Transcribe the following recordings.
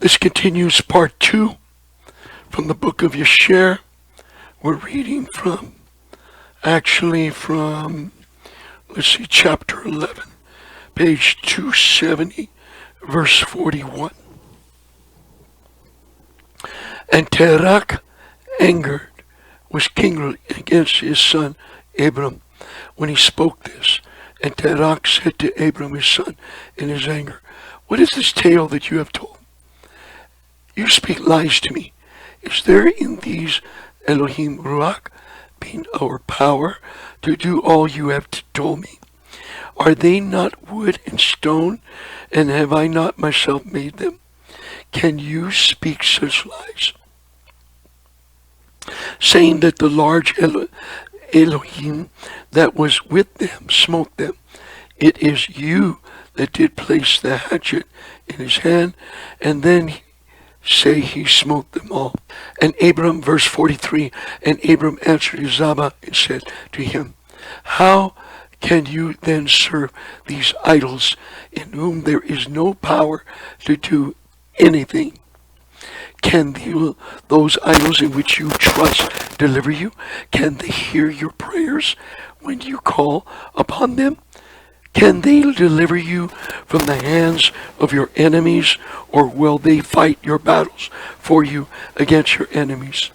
This continues part 2 from the book of Yasher. We're reading from, chapter 11, page 270, verse 41. And Terach, angered, was kindled against his son Abram when he spoke this. And Terach said to Abram his son in his anger, "What is this tale that you have told? You speak lies to me. Is there in these Elohim Ruach, being our power, to do all you have told me? Are they not wood and stone, and have I not myself made them? Can you speak such lies? Saying that the large Elohim that was with them smote them. It is you that did place the hatchet in his hand, and then say he smote them all." And Abram, verse 43, and Abram answered his Abba and said to him, "How can you then serve these idols in whom there is no power to do anything? Can those idols in which you trust deliver you? Can they hear your prayers when you call upon them? Can they deliver you from the hands of your enemies, or will they fight your battles for you against your enemies?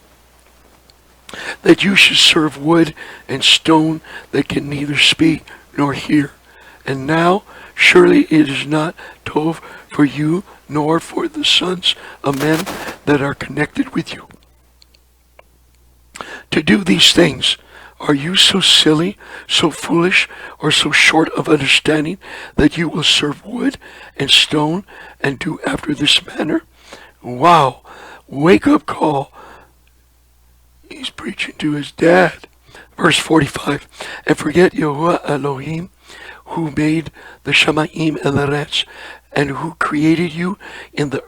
That you should serve wood and stone that can neither speak nor hear. And now surely it is not tov for you, nor for the sons of men that are connected with you to do these things. Are you so silly, so foolish, or so short of understanding that you will serve wood and stone and do after this manner?" Wow, wake up call. He's preaching to his dad. Verse 45, and forget Yahuwah Elohim, who made the Shamayim and the Eretz, and who created you in the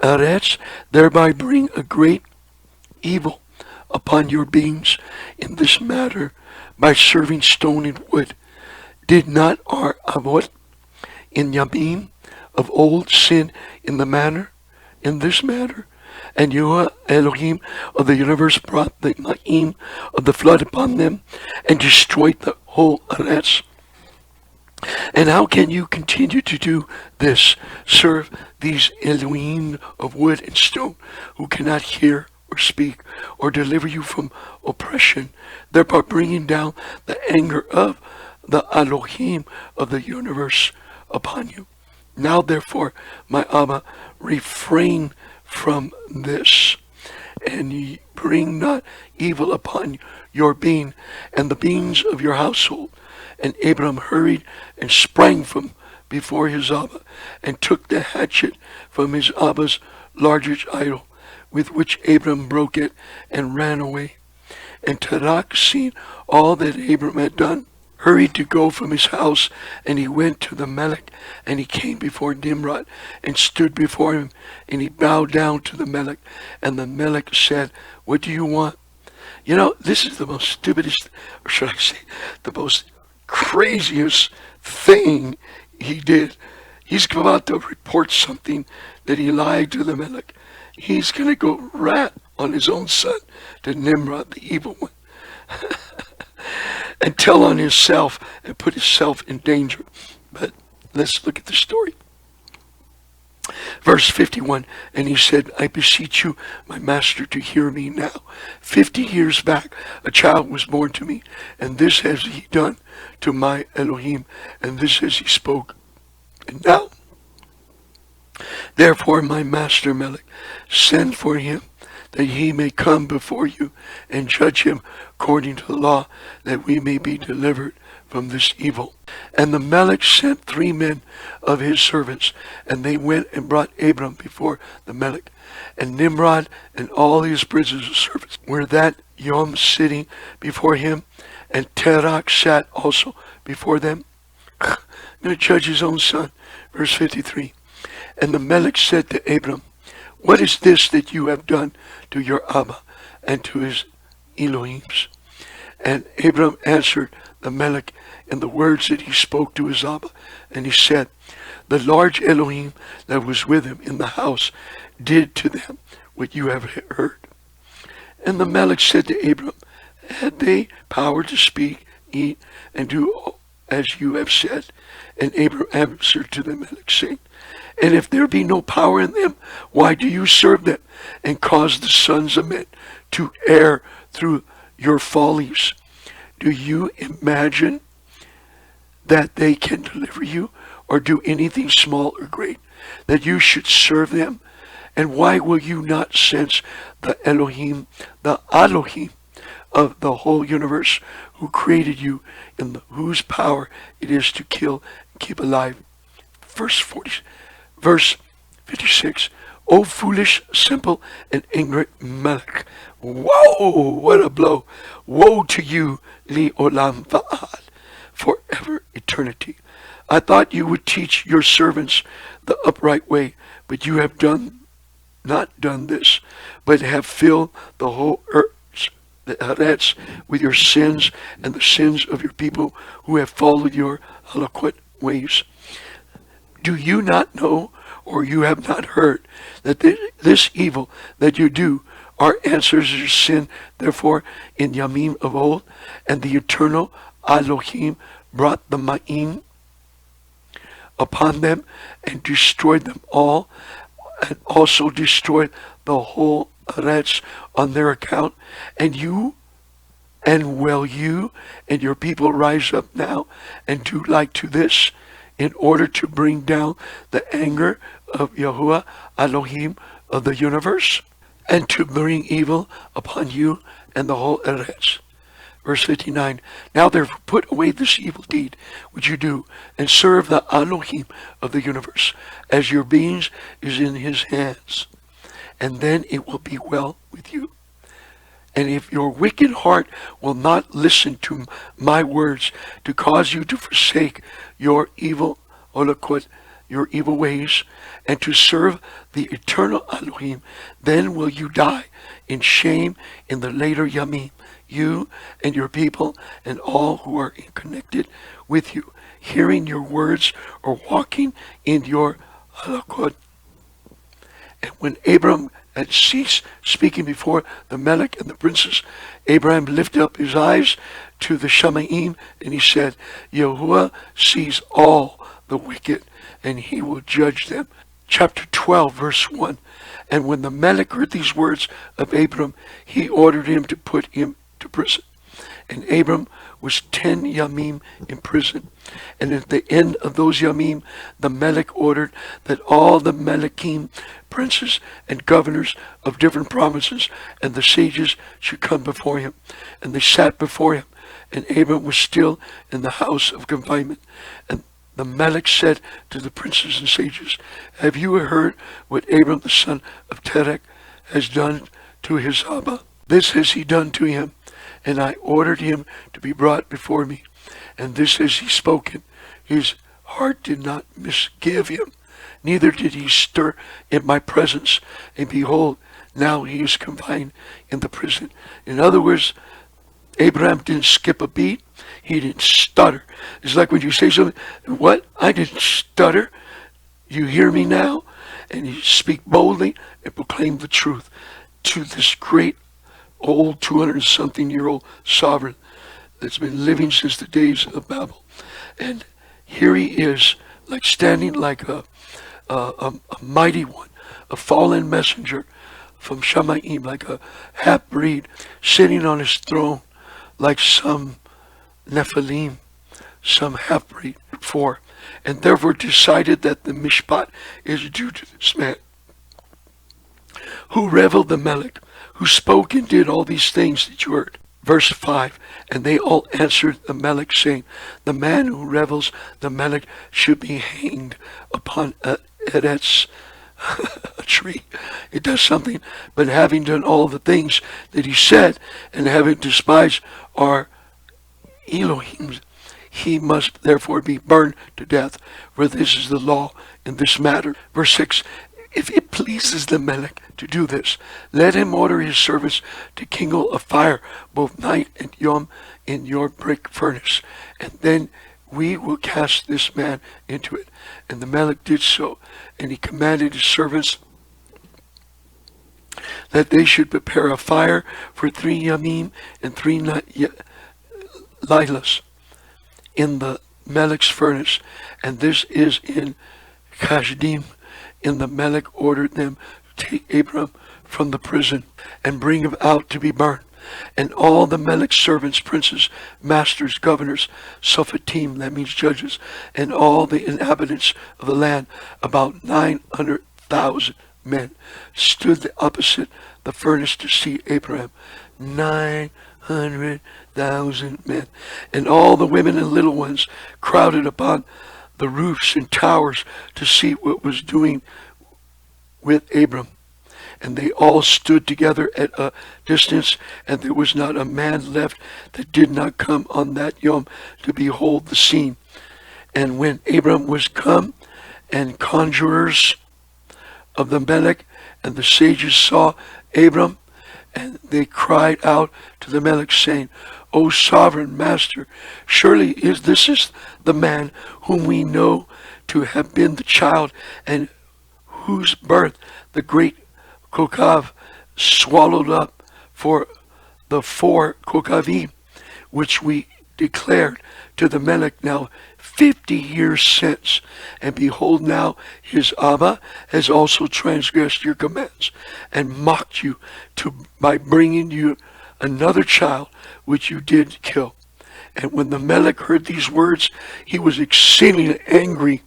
Eretz, thereby bring a great evil upon your beings in this matter by serving stone and wood. Did not our Avot in Yamim of old sin in this matter? And Yahuwah Elohim of the universe brought the Ma'im of the flood upon them and destroyed the whole Eretz. And how can you continue to do this? Serve these Elohim of wood and stone who cannot hear or speak, or deliver you from oppression, thereby bringing down the anger of the Elohim of the universe upon you. Now therefore, my Abba, refrain from this, and ye bring not evil upon your being and the beings of your household. And Abram hurried and sprang from before his Abba, and took the hatchet from his Abba's largest idol, with which Abram broke it, and ran away. And Terach, seeing all that Abram had done, hurried to go from his house, and he went to the Melech, and he came before Nimrod, and stood before him, and he bowed down to the Melech. And the Melech said, "What do you want?" You know, this is the most stupidest, or should I say, the most craziest thing he did. He's about to report something that he lied to the Melech. He's going to go rat on his own son, to Nimrod, the evil one, and tell on himself and put himself in danger. But let's look at the story. Verse 51, and he said, "I beseech you, my master, to hear me now. 50 years back, a child was born to me, and this has he done to my Elohim, and this has he spoke. And now, therefore, my master Melech, send for him, that he may come before you and judge him according to the law, that we may be delivered from this evil." And the Melech sent 3 men of his servants, and they went and brought Abram before the Melech. And Nimrod and all his princes of servants were that yom sitting before him, and Terach sat also before them. I'm going to judge his own son. Verse 53. And the Melech said to Abram, "What is this that you have done to your Abba and to his Elohims?" And Abram answered the Melech in the words that he spoke to his Abba, and he said, "The large Elohim that was with him in the house did to them what you have heard. And the Melech said to Abram, had they power to speak, eat, and do as you have said? And Abram answered to the Melech, saying, and if there be no power in them, why do you serve them, and cause the sons of men to err through your follies? Do you imagine that they can deliver you, or do anything small or great, that you should serve them? And why will you not sense the Elohim, the Elohim of the whole universe, who created you, in whose power it is to kill and keep alive? Verse 56. O foolish, simple, and ignorant Melech. Whoa, what a blow. Woe to you, li olam va'ad, forever, eternity. I thought you would teach your servants the upright way, but you have not done this, but have filled the whole earth, the Eretz, with your sins and the sins of your people who have followed your halakot ways. Do you not know, or you have not heard, that this evil that you do are answers to your sin? Therefore, in Yamim of old, and the eternal Elohim brought the Ma'im upon them and destroyed them all, and also destroyed the whole Eretz on their account. And will you and your people rise up now and do like to this, in order to bring down the anger of Yahuwah Elohim of the universe, and to bring evil upon you and the whole Eretz? Verse 59, now therefore put away this evil deed which you do, and serve the Elohim of the universe, as your beings is in his hands, and then it will be well with you. And if your wicked heart will not listen to my words, to cause you to forsake your evil holokot, your evil ways, and to serve the eternal Elohim, then will you die in shame in the later Yamim, you and your people and all who are connected with you, hearing your words or walking in your halakot. And when Abram had ceased speaking before the Melech and the princes, Abraham lifted up his eyes to the Shemaim, and he said, Yahuwah sees all the wicked, and he will judge them. Chapter 12, verse 1. And when the Melech heard these words of Abram, he ordered him to put him to prison. And Abram was 10 Yamim in prison. And at the end of those Yamim, the Melech ordered that all the Melechim, princes and governors of different provinces, and the sages should come before him. And they sat before him. And Abram was still in the house of confinement. And the Melech said to the princes and sages, have you heard what Abram the son of Terach has done to his Abba? This has he done to him, and I ordered him to be brought before me. And this has he spoken. His heart did not misgive him, neither did he stir in my presence. And behold, now he is confined in the prison. In other words, Abraham didn't skip a beat. He didn't stutter. It's like when you say something, what? I didn't stutter. You hear me now? And you speak boldly and proclaim the truth to this great old 200-something-year-old sovereign that's been living since the days of Babel. And here he is, like standing like a mighty one, a fallen messenger from Shemaim, like a half-breed, sitting on his throne like some Nephilim, some half-breed. 4. And therefore decided that the mishpat is due to this man, who reveled the Melech, who spoke and did all these things that you heard. Verse 5, and they all answered the Melech, saying, the man who revels the Melech should be hanged upon a tree. It does something, but having done all the things that he said, and having despised our Elohim, he must therefore be burned to death, for this is the law in this matter. Verse 6, if it pleases the Melech to do this, let him order his servants to kindle a fire both night and yom in your brick furnace, and then we will cast this man into it. And the Melech did so, and he commanded his servants that they should prepare a fire for 3 Yamim and 3 Lilas in the Melech's furnace, and this is in Kashdim. And the Melech ordered them to take Abram from the prison and bring him out to be burned. And all the Melech's servants, princes, masters, governors, Sophatim, that means judges, and all the inhabitants of the land, about 900,000 men, stood opposite the furnace to see Abraham. 900,000 men. And all the women and little ones crowded upon the roofs and towers to see what was doing with Abram. And they all stood together at a distance, and there was not a man left that did not come on that yom to behold the scene. And when Abram was come, and conjurers of the Melech and the sages saw Abram, and they cried out to the Melech, saying, O sovereign master, surely this is the man whom we know to have been the child, and whose birth the great Kokav swallowed up for the 4 Kokavim, which we declared to the Melech now 50 years since. And behold, now his Abba has also transgressed your commands, and mocked you by bringing you another child, which you did kill. And when the Melech heard these words, he was exceedingly angry,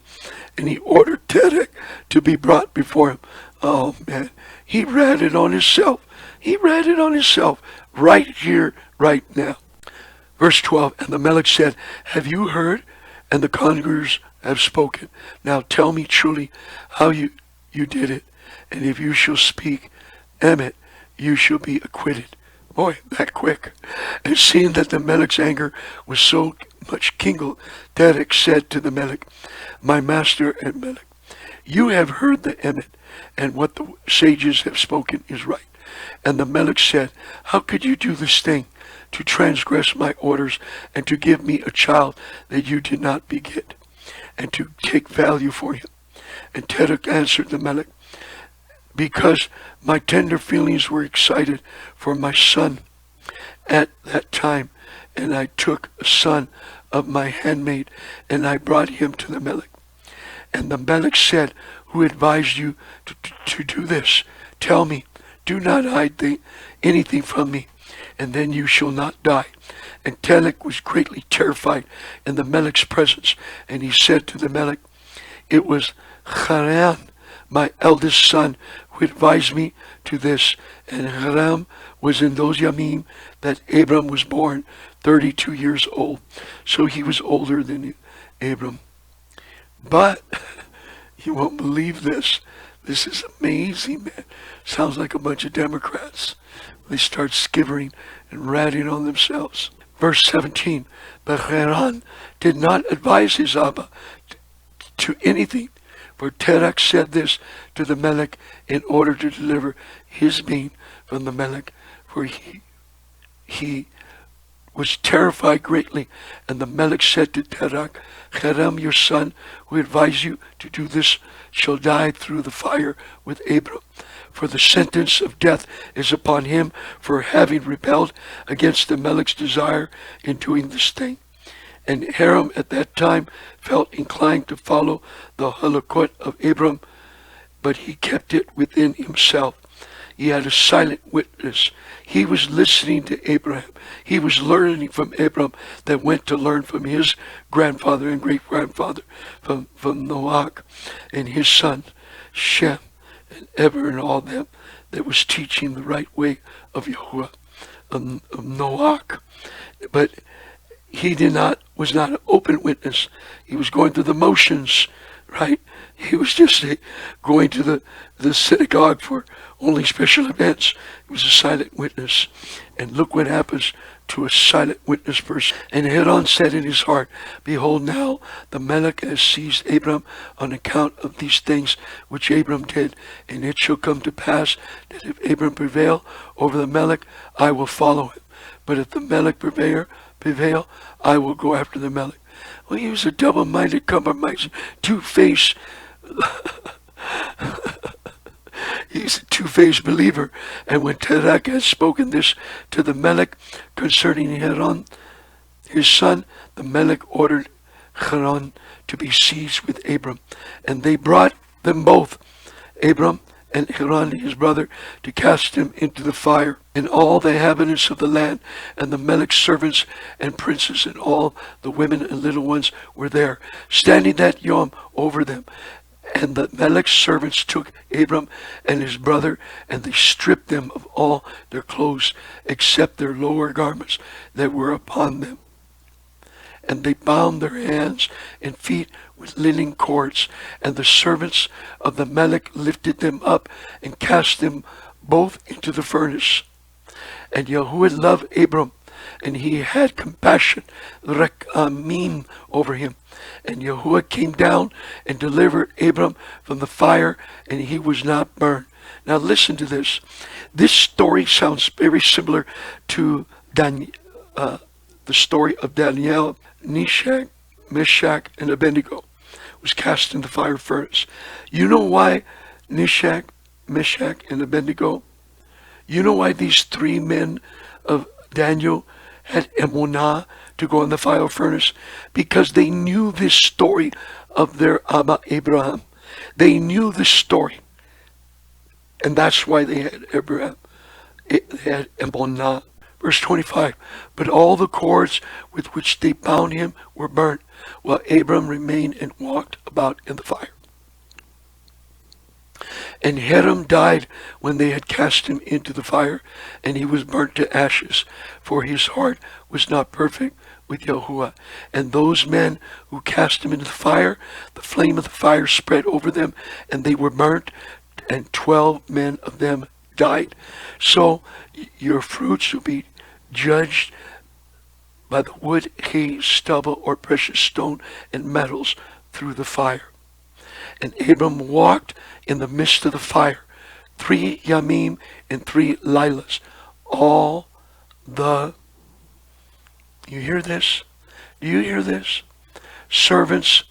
and he ordered Terach to be brought before him. Oh man, he ratted on himself. He ratted on himself right here, right now. Verse 12, and the Melech said, have you heard? And the conjurers have spoken. Now tell me truly how you did it, and if you shall speak emet, you shall be acquitted. Boy, that quick. And seeing that the Melech's anger was so much kindled, Terach said to the Melech, my master and Melech, you have heard the emet, and what the sages have spoken is right. And the Melech said, how could you do this thing, to transgress my orders, and to give me a child that you did not beget, and to take value for him? And Terach answered the Melech, because my tender feelings were excited for my son at that time, and I took a son of my handmaid, and I brought him to the Melech. And the Melech said, who advised you to do this? Tell me, do not hide anything from me, and then you shall not die. And Terach was greatly terrified in the Melech's presence, and he said to the Melech, it was Haran, my eldest son, who advised me to this. And Haran was in those Yamim that Abram was born, 32 years old. So he was older than Abram. But you won't believe this. This is amazing, man. Sounds like a bunch of Democrats. They start skittering and ratting on themselves. Verse 17, but Haran did not advise his Abba to anything, for Terach said this to the Melech in order to deliver his being from the Melech, for he was terrified greatly. And the Melech said to Terach, Haran, your son, who advised you to do this, shall die through the fire with Abram. For the sentence of death is upon him for having rebelled against the Melech's desire in doing this thing. And Haran at that time felt inclined to follow the halakot of Abram, but he kept it within himself. He had a silent witness. He was listening to Abraham. He was learning from Abram that went to learn from his grandfather and great-grandfather, from Noach and his son, Shem, and Eber, and all them that was teaching the right way of Yahuwah, of Noach. But he was not an open witness. He was going through the motions, right? He was just going to the synagogue for only special events. He was a silent witness. And look what happens to a silent witness person. And Haran said in his heart, behold, now the Melech has seized Abram on account of these things which Abram did. And it shall come to pass that if Abram prevail over the Melech, I will follow him. But if the Melech prevail, I will go after the Melech. Well, he was a double-minded, compromising, two-faced. He's a two-faced believer. And when Terach had spoken this to the Melech concerning Haran, his son, the Melech ordered Haran to be seized with Abram. And they brought them both, Abram and Haran his brother, to cast him into the fire. And all the inhabitants of the land, and the Melech's servants and princes, and all the women and little ones were there, standing that yom over them. And the Melech's servants took Abram and his brother, and they stripped them of all their clothes, except their lower garments that were upon them. And they bound their hands and feet with linen cords, and the servants of the Melech lifted them up and cast them both into the furnace. And Yahuwah loved Abram, and he had compassion, Rachamim, over him. And Yahuwah came down and delivered Abram from the fire, and he was not burned. Now listen to this. This story sounds very similar to the story of Daniel, Meshach, and Abednego was cast in the fire furnace. You know why Meshach, and Abednego? You know why these three men of Daniel had emunah to go in the fire furnace? Because they knew this story of their Abba Abraham. They knew this story. And that's why they had Abraham. They had emunah. Verse 25, but all the cords with which they bound him were burnt, while Abram remained and walked about in the fire. And Haran died when they had cast him into the fire, and he was burnt to ashes, for his heart was not perfect with Yahuwah. And those men who cast him into the fire, the flame of the fire spread over them, and they were burnt, and 12 men of them died. So your fruits will be judged by the wood, hay, stubble, or precious stone and metals through the fire. And Abram walked in the midst of the fire 3 Yamim and 3 Lailas. You hear this? Do you hear this? Servants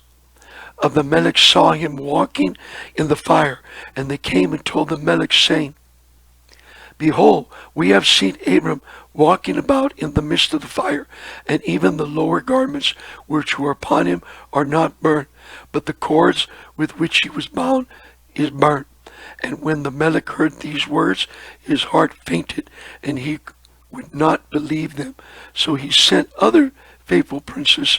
of the Melech saw him walking in the fire, and they came and told the Melech, saying, behold, we have seen Abram walking about in the midst of the fire, and even the lower garments which were upon him are not burnt, but the cords with which he was bound is burnt. And when the Melech heard these words, his heart fainted, and he would not believe them. So he sent other faithful princes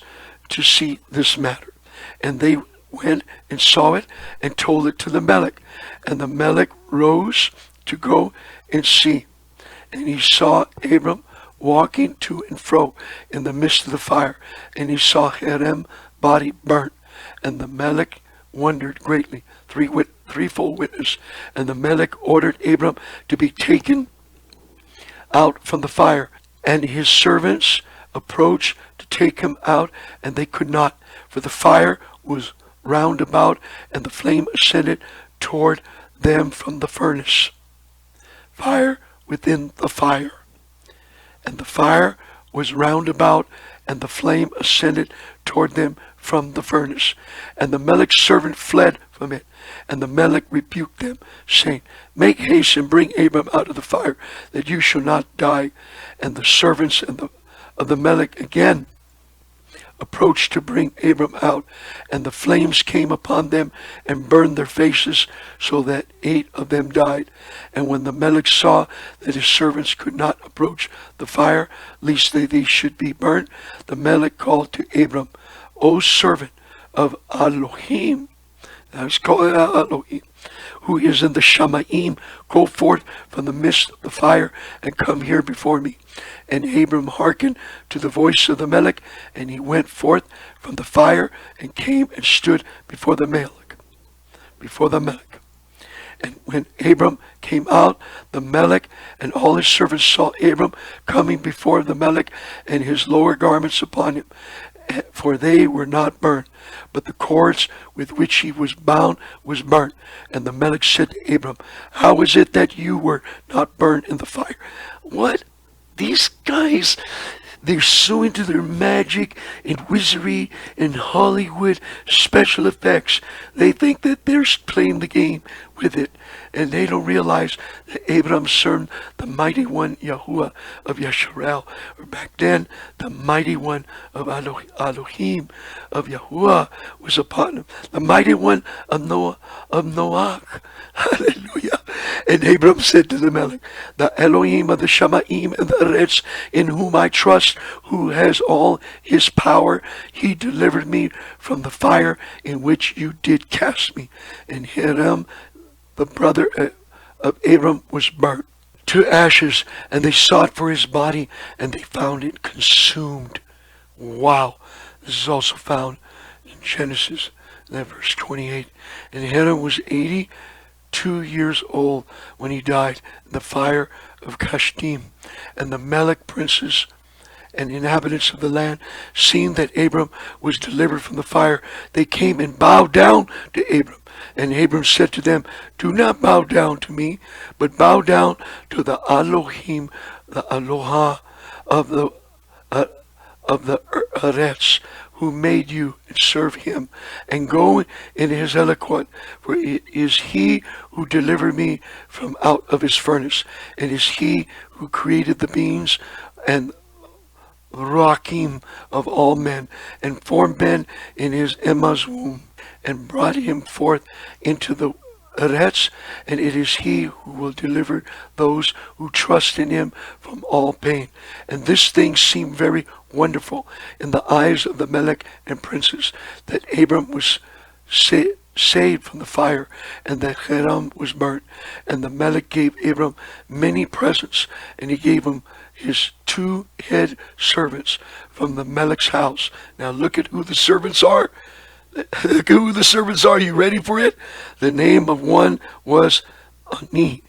to see this matter. And they went and saw it, and told it to the Melech. And the Melech rose to go and see. And he saw Abram walking to and fro in the midst of the fire, and he saw Haran's body burnt. And the Melech wondered greatly, threefold witness. And the Melech ordered Abram to be taken out from the fire, and his servants approached to take him out, and they could not, for the fire was round about, and the flame ascended toward them from the furnace. Fire within the fire. And the fire was round about, and the flame ascended toward them from the furnace. And the Melech's servant fled from it. And the Melech rebuked them, saying, make haste and bring Abram out of the fire, that you shall not die. And the servants of the Melech again approached to bring Abram out, and the flames came upon them and burned their faces, so that 8 of them died. And when the Melech saw that his servants could not approach the fire, lest they should be burnt, the Melech called to Abram, O servant of Elohim, now he's calling out Elohim, who is in the Shamayim, go forth from the midst of the fire and come here before me. And Abram hearkened to the voice of the Melech, and he went forth from the fire and came and stood before the Melech. And when Abram came out, the Melech and all his servants saw Abram coming before the Melech, and his lower garments upon him, for they were not burned, but the cords with which he was bound was burnt. And the Melech said to Abram, how is it that you were not burned in the fire? What? These guys, they're so into their magic and wizardry and Hollywood special effects. They think that they're playing the game with it. And they don't realize that Abram served the mighty one Yahuwah of Yasharel, or back then, the mighty one of Elohim, of Yahuwah was upon him. The mighty one of Noach. Hallelujah. And Abram said to the Melech, the Elohim of the Shamaim and the Eretz, in whom I trust, who has all his power, he delivered me from the fire in which you did cast me. And Hiram, the brother of Abram, was burnt to ashes, and they sought for his body, and they found it consumed. Wow. This is also found in Genesis, verse 28. And Hiram was 82 years old when he died in the fire of Kashdim. And the Melech princes and inhabitants of the land, seeing that Abram was delivered from the fire, they came and bowed down to Abram. And Abram said to them, do not bow down to me, but bow down to the Elohim, the Aloha of the Eretz, who made you, and serve him, and go in his eloquent, for it is he who delivered me from out of his furnace. It is he who created the beings and Rakim of all men, and formed men in his Emma's womb, and brought him forth into the Eretz, and it is he who will deliver those who trust in him from all pain. And this thing seemed very wonderful in the eyes of the Melech and princes, that Abram was saved from the fire, and that Hiram was burnt. And the Melech gave Abram many presents, and he gave him his 2 head servants from the Melech's house. Now look at who the servants are. Look at who the servants are. You ready for it? The name of one was Ani,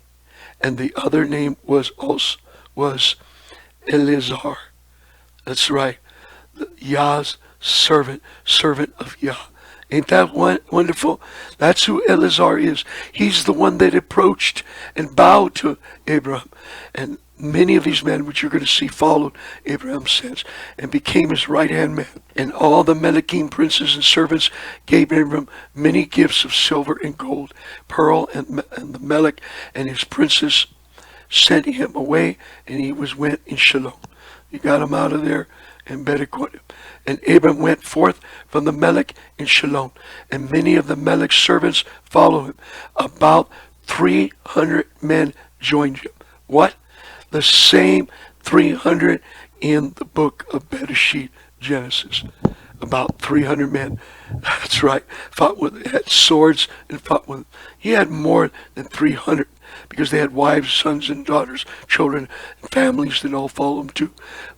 and the other name was Eliezer. That's right. Yah's servant of Yah. Ain't that wonderful? That's who Eliezer is. He's the one that approached and bowed to Abraham. And many of these men, which you're going to see, followed Abraham's sins and became his right-hand man. And all the Melechim princes and servants gave Abram many gifts of silver and gold, pearl, and the Melech and his princes sent him away, and he went in Shalom. You got him out of there and better quote him. And Abram went forth from the Melech in Shalom, and many of the Melech's servants followed him. About 300 men joined him. What? The same 300 in the book of Bereshit, Genesis. About 300 men. That's right. Had swords and fought with them. He had more than 300 because they had wives, sons, and daughters, children, and families that all followed him too.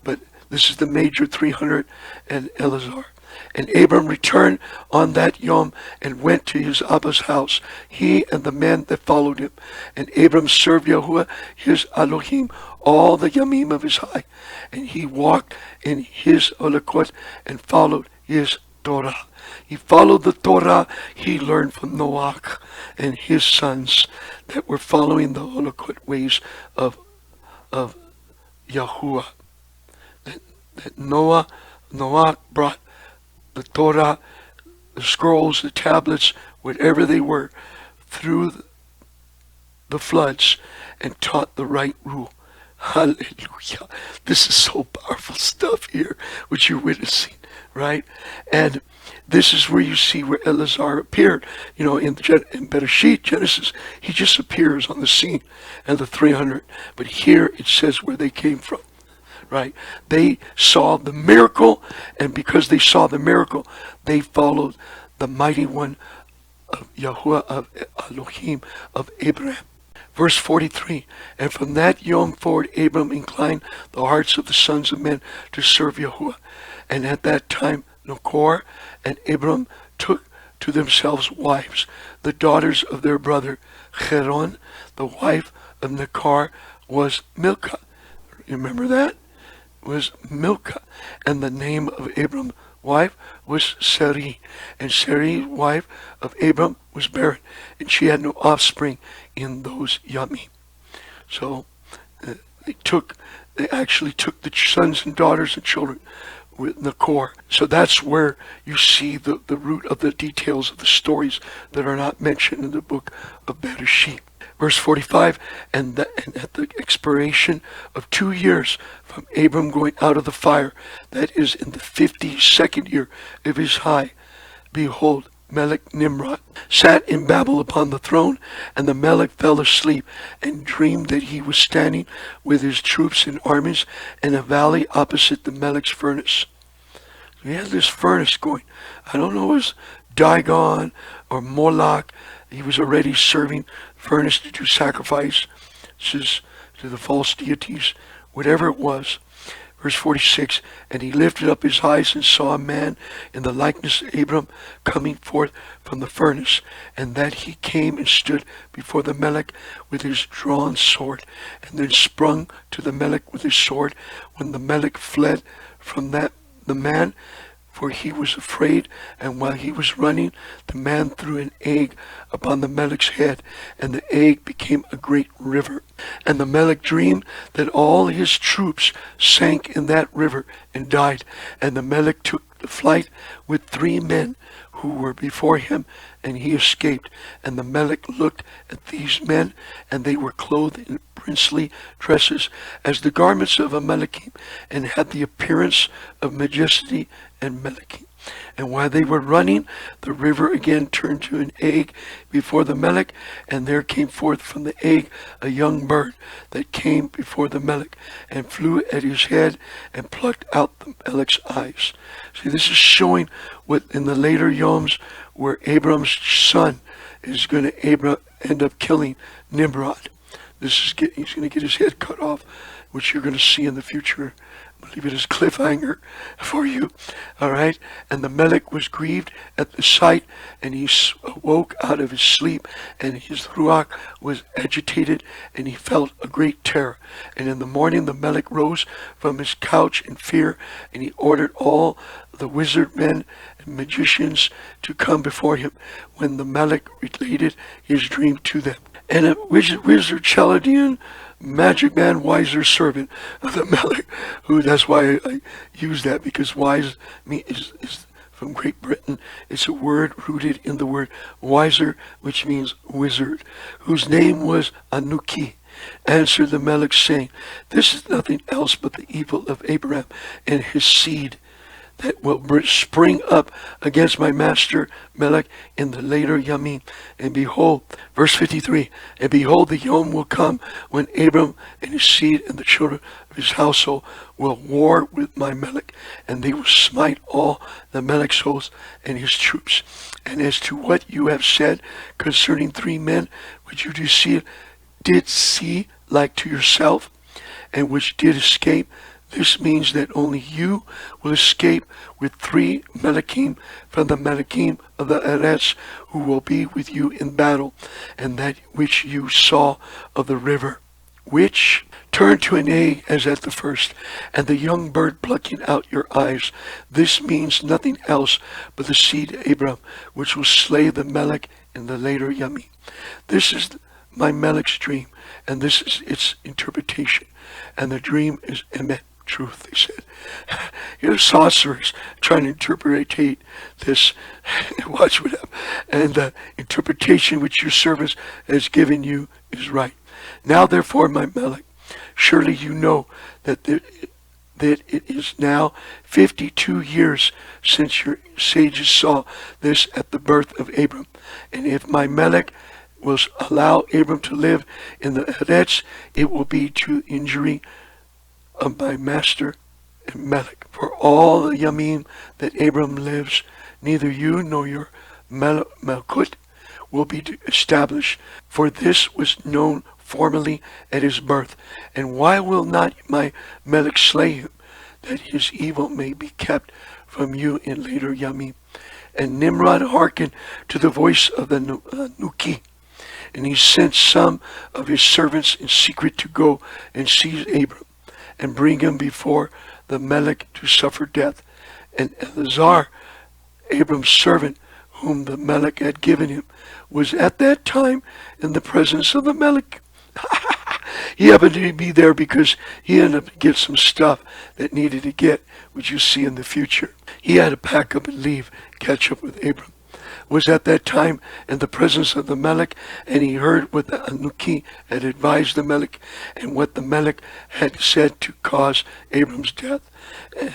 But this is the major 300 and Eliezer. And Abram returned on that Yom and went to his Abba's house, he and the men that followed him. And Abram served Yahuwah, his Elohim, all the Yamim of his high. And he walked in his Olakot and followed his Torah. He followed the Torah he learned from Noach and his sons that were following the Olakot ways of Yahuwah. That Noach brought the Torah, the scrolls, the tablets, whatever they were, through the floods and taught the right rule. Hallelujah. This is so powerful stuff here, which you're witnessing, right? And this is where you see where Eliezer appeared. You know, in Bereshit, Genesis, he just appears on the scene, and the 300. But here it says where they came from. Right? They saw the miracle, and because they saw the miracle, they followed the mighty one of Yahuwah, of Elohim, of Abraham. Verse 43, and from that yom forward Abram inclined the hearts of the sons of men to serve Yahuwah. And at that time Noach and Abram took to themselves wives, the daughters of their brother Cheron. The wife of Noach was Milcah. You remember that? Was Milcah, and the name of Abram's wife was Sarai, and Sarai's wife of Abram was barren, and she had no offspring in those Yamim. So they actually took the sons and daughters and children with Nakor. So that's where you see the root of the details of the stories that are not mentioned in the book of Bereshit. Verse 45, and at the expiration of 2 years from Abram going out of the fire, that is in the 52nd year of his high, behold, Melech Nimrod sat in Babel upon the throne, and the Melech fell asleep and dreamed that he was standing with his troops and armies in a valley opposite the Melech's furnace. So he had this furnace going. I don't know, it was Dagon or Moloch. He was already serving furnace to do sacrifices to the false deities, whatever it was. Verse 46, and he lifted up his eyes and saw a man in the likeness of Abram coming forth from the furnace, and that he came and stood before the Melech with his drawn sword, and then sprung to the Melech with his sword, when the Melech fled from the man, for he was afraid, and while he was running, the man threw an egg upon the Melech's head, and the egg became a great river. And the Melech dreamed that all his troops sank in that river and died, and the Melech took the flight with 3 men who were before him, and he escaped. And the Melech looked at these men, and they were clothed in princely dresses, as the garments of a Melechim, and had the appearance of majesty and Melechim. And while they were running, the river again turned to an egg before the Melech, and there came forth from the egg a young bird that came before the Melech, and flew at his head, and plucked out the Melech's eyes. See, this is showing what in the later Yoms, where Abram's son is going to end up killing Nimrod. He's going to get his head cut off, which you're going to see in the future. I'll leave it as cliffhanger for you. All right. And the Melech was grieved at the sight, and he awoke out of his sleep, and his Ruach was agitated, and he felt a great terror. And in the morning the Melech rose from his couch in fear, and he ordered all the wizard men and magicians to come before him, when the Melech related his dream to them. And a wizard Chaldean, magic man, wiser servant of the Melech, that's why I use that, because wise is from Great Britain. It's a word rooted in the word wiser, which means wizard, whose name was Anuki, answered the Melech, saying, this is nothing else but the evil of Abraham and his seed, that will spring up against my master Melech in the later Yamim. And behold, verse 53, and behold, the Yom will come when Abram and his seed and the children of his household will war with my Melech, and they will smite all the Melech's host and his troops. And as to what you have said concerning 3 men which you did see like to yourself, and which did escape, this means that only you will escape with 3 Melechim from the Melechim of the Eretz, who will be with you in battle, and that which you saw of the river, which turned to an egg as at the first, and the young bird plucking out your eyes. This means nothing else but the seed of Abram, which will slay the Melech in the later Yamim. This is my Melech's dream, and this is its interpretation, and the dream is emet, truth, they said. You're sorcerers trying to interpretate this. Watch what happens. And the interpretation which your servant has given you is right. Now therefore, my Melech, surely you know that it is now 52 years since your sages saw this at the birth of Abram. And if my Melech will allow Abram to live in the Eretz, it will be to injury of my master and Melech. For all the Yamim that Abram lives, neither you nor your Malkut will be established, for this was known formerly at his birth. And why will not my Melech slay him, that his evil may be kept from you in later Yamim? And Nimrod hearkened to the voice of the Nuki, and he sent some of his servants in secret to go and seize Abram, and bring him before the Melech to suffer death. And Eliezer, Abram's servant, whom the Melech had given him, was at that time in the presence of the Melech. He happened to be there because he ended up to get some stuff that needed to get, which you see in the future. He had to pack up and leave, catch up with Abram. Was at that time in the presence of the Melech, and he heard what the Anuki had advised the Melech, and what the Melech had said to cause Abram's death.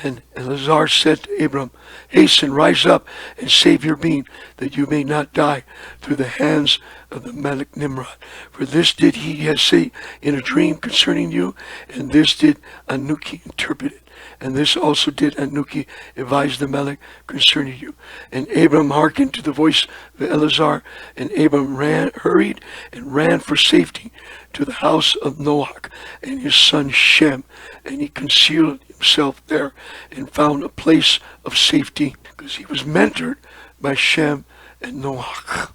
And Eliezer said to Abram, hasten, rise up, and save your being, that you may not die through the hands of the Melech Nimrod. For this did he say in a dream concerning you, and this did Anuki interpret it. And this also did Anuki advise the Melech concerning you. And Abram hearkened to the voice of Eliezer, and Abram hurried and ran for safety to the house of Noach and his son Shem, and he concealed himself there and found a place of safety, because he was mentored by Shem and Noach,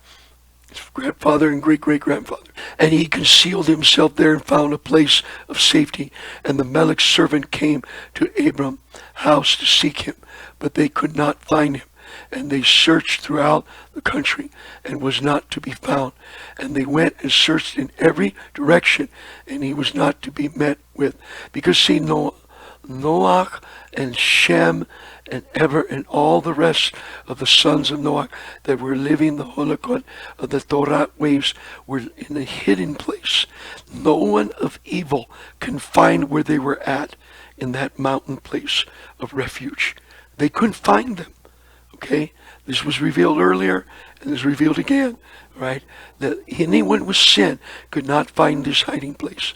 his grandfather and great-great-grandfather. And he concealed himself there and found a place of safety. And the Melech's servant came to Abram's house to seek him, but they could not find him. And they searched throughout the country and was not to be found. And they went and searched in every direction, and he was not to be met with. Because see, Noach and Shem and Ever and all the rest of the sons of Noach that were living the holocaust of the Torah waves were in a hidden place. No one of evil can find where they were at in that mountain place of refuge. They couldn't find them. Okay? This was revealed earlier, and is revealed again, right? That anyone with sin could not find this hiding place.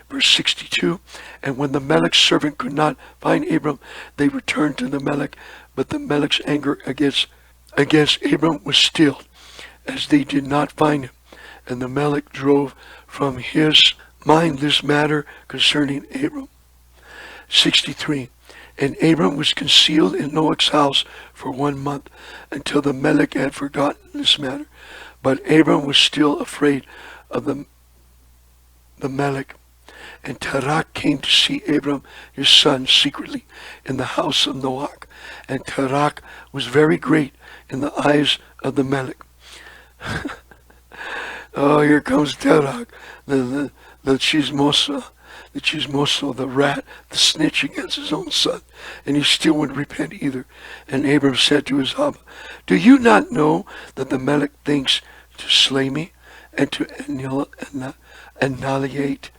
Verse 62, and when the Melech's servant could not find Abram, they returned to the Melech, but the Melech's anger against Abram was stilled, as they did not find him. And the Melech drove from his mind this matter concerning Abram. 63, and Abram was concealed in Noach's house for 1 month, until the Melech had forgotten this matter. But Abram was still afraid of the Melech. And Terach came to see Abram, his son, secretly in the house of Noach. And Terach was very great in the eyes of the Melech. Oh, here comes Terach, the chismoso, the rat, the snitch against his own son. And he still wouldn't repent either. And Abram said to his Abba, do you not know that the Melech thinks to slay me and to annihilate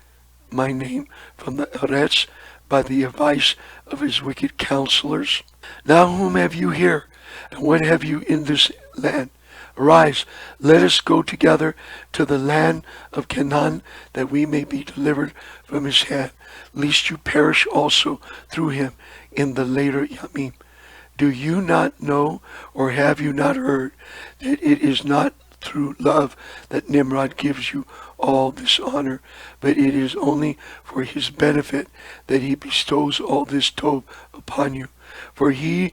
my name from the Eretz by the advice of his wicked counselors? Now whom have you here, and what have you in this land? Arise, let us go together to the land of Canaan, that we may be delivered from his hand, lest you perish also through him in the later Yamim. Do you not know, or have you not heard, that it is not through love that Nimrod gives you all this honor, but it is only for his benefit that he bestows all this tov upon you? For he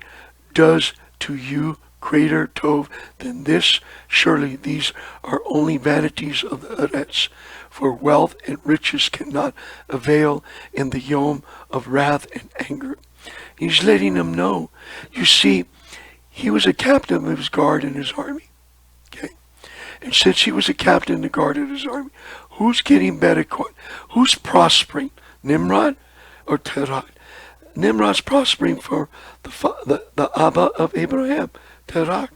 does to you greater tov than this. Surely these are only vanities of the Eretz, for wealth and riches cannot avail in the yom of wrath and anger. He's letting them know. You see, he was a captain of his guard in his army. Okay? And since he was a captain in the guard of his army, who's getting better? Who's prospering? Nimrod or Terach? Nimrod's prospering for the Abba of Abraham, Terach.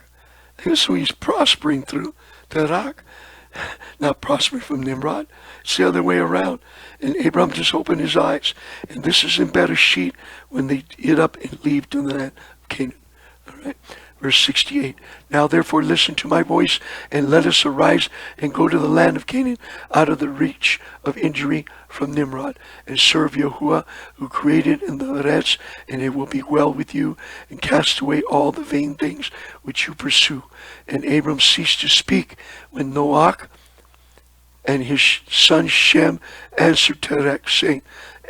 That's who he's prospering through, Terach. Not prospering from Nimrod. It's the other way around. And Abram just opened his eyes. And this is in Bereshit when they get up and leave to the land of Canaan. All right. Verse 68, now therefore listen to my voice, and let us arise and go to the land of Canaan, out of the reach of injury from Nimrod, and serve Yahuwah, who created in the Eretz, and it will be well with you, and cast away all the vain things which you pursue. And Abram ceased to speak when Noach and his son Shem answered Terach, saying,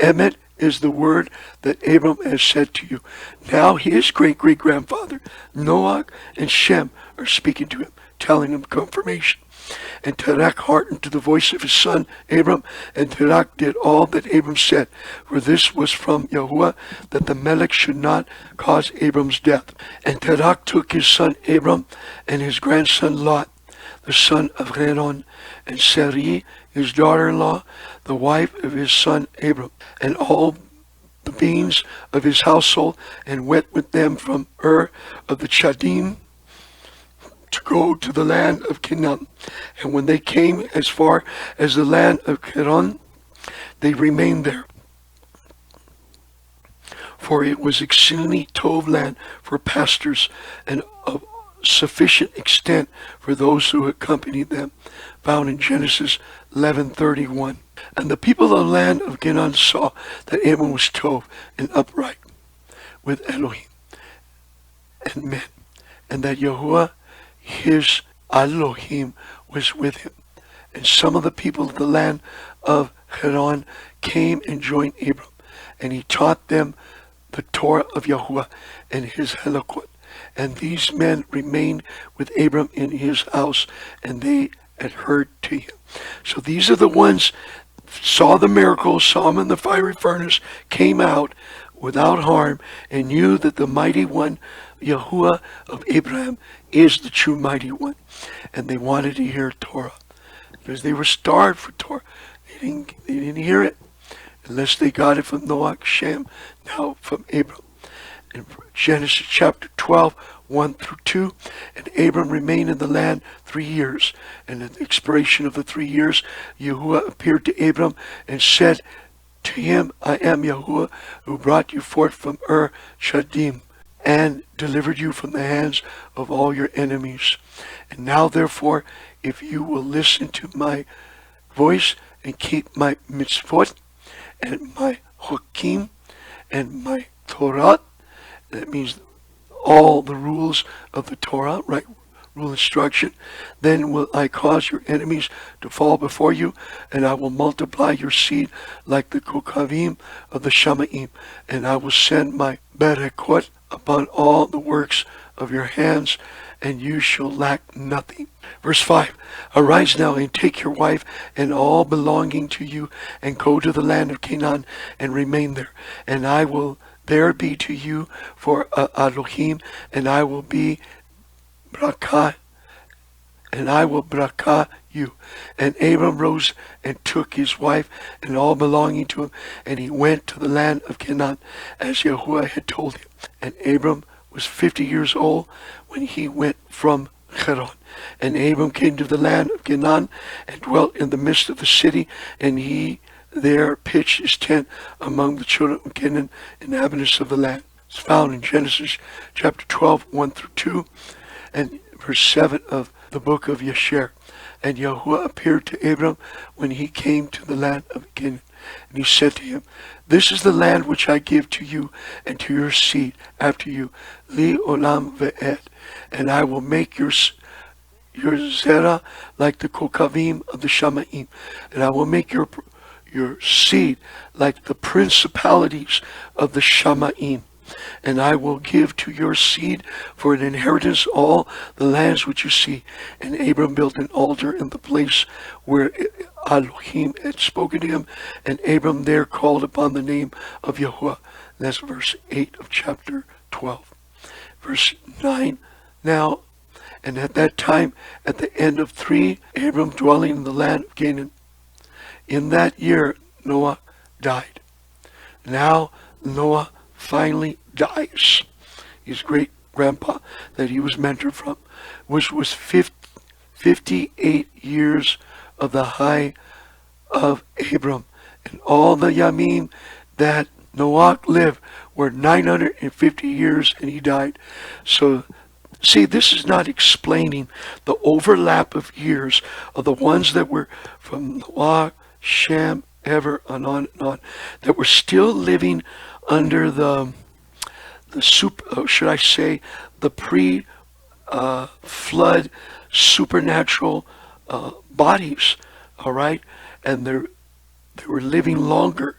Emet is the word that Abram has said to you. Now his great-great-grandfather, Noach and Shem, are speaking to him, telling him confirmation. And Terach hearkened to the voice of his son Abram, and Terach did all that Abram said, for this was from Yahuwah, that the Melech should not cause Abram's death. And Terach took his son Abram and his grandson Lot, the son of Canaan, and Sarai, his daughter-in-law, the wife of his son Abram, and all the beings of his household, and went with them from Ur of the Chaldeans to go to the land of Canaan. And when they came as far as the land of Canaan, they remained there. For it was exceedingly tov land for pastors, and of sufficient extent for those who accompanied them, found in Genesis 11:31. And the people of the land of Canaan saw that Abram was tov and upright with Elohim and men, and that Yahuwah his Elohim was with him. And some of the people of the land of Canaan came and joined Abram, and he taught them the Torah of Yahuwah and his halachot. And these men remained with Abram in his house, and they adhered to him. So these are the ones saw the miracles, saw him in the fiery furnace, came out without harm, and knew that the mighty one, Yahuwah of Abraham, is the true mighty one. And they wanted to hear Torah, because they were starved for Torah. They didn't hear it unless they got it from Noach, Shem, now from Abram. In Genesis chapter 12, 1 through 2, and Abram remained in the land 3 years. And at the expiration of the 3 years, Yahuwah appeared to Abram and said to him, I am Yahuwah, who brought you forth from Ur Chaldeans, and delivered you from the hands of all your enemies. And now therefore, if you will listen to my voice and keep my mitzvot and my hokim and my Torah, that means all the rules of the Torah, right? Rule instruction. Then will I cause your enemies to fall before you, and I will multiply your seed like the kokavim of the Shamaim, and I will send my berekot upon all the works of your hands, and you shall lack nothing. Verse 5, arise now and take your wife and all belonging to you, and go to the land of Canaan and remain there, and I will there be to you for Elohim, and I will be Brakah, and I will Brakah you. And Abram rose and took his wife and all belonging to him, and he went to the land of Canaan, as Yahuwah had told him. And Abram was 50 years old when he went from Haran. And Abram came to the land of Canaan and dwelt in the midst of the city, and he there pitched his tent among the children of Canaan, inhabitants of the land. It's found in Genesis chapter 12, 1 through 2, and verse 7 of the book of Yasher. And Yahuwah appeared to Abram when he came to the land of Canaan. And he said to him, this is the land which I give to you and to your seed after you, li olam ve'ed, and I will make your zera like the kokavim of the Shamaim, and I will make your seed like the principalities of the Shamaim. And I will give to your seed for an inheritance all the lands which you see. And Abram built an altar in the place where Elohim had spoken to him, and Abram there called upon the name of Yahuwah. That's verse 8 of chapter 12. Verse 9, now, and at that time, at the end of 3, Abram dwelling in the land of Canaan. In that year, Noah died. Now, Noah finally dies. His great grandpa that he was mentored from, which was 58 years of the high of Abram. And all the Yamim that Noach lived were 950 years, and he died. So, see, this is not explaining the overlap of years of the ones that were from Noach, Shem, ever and on, that were still living under the pre-flood supernatural bodies, all right? And they were living longer.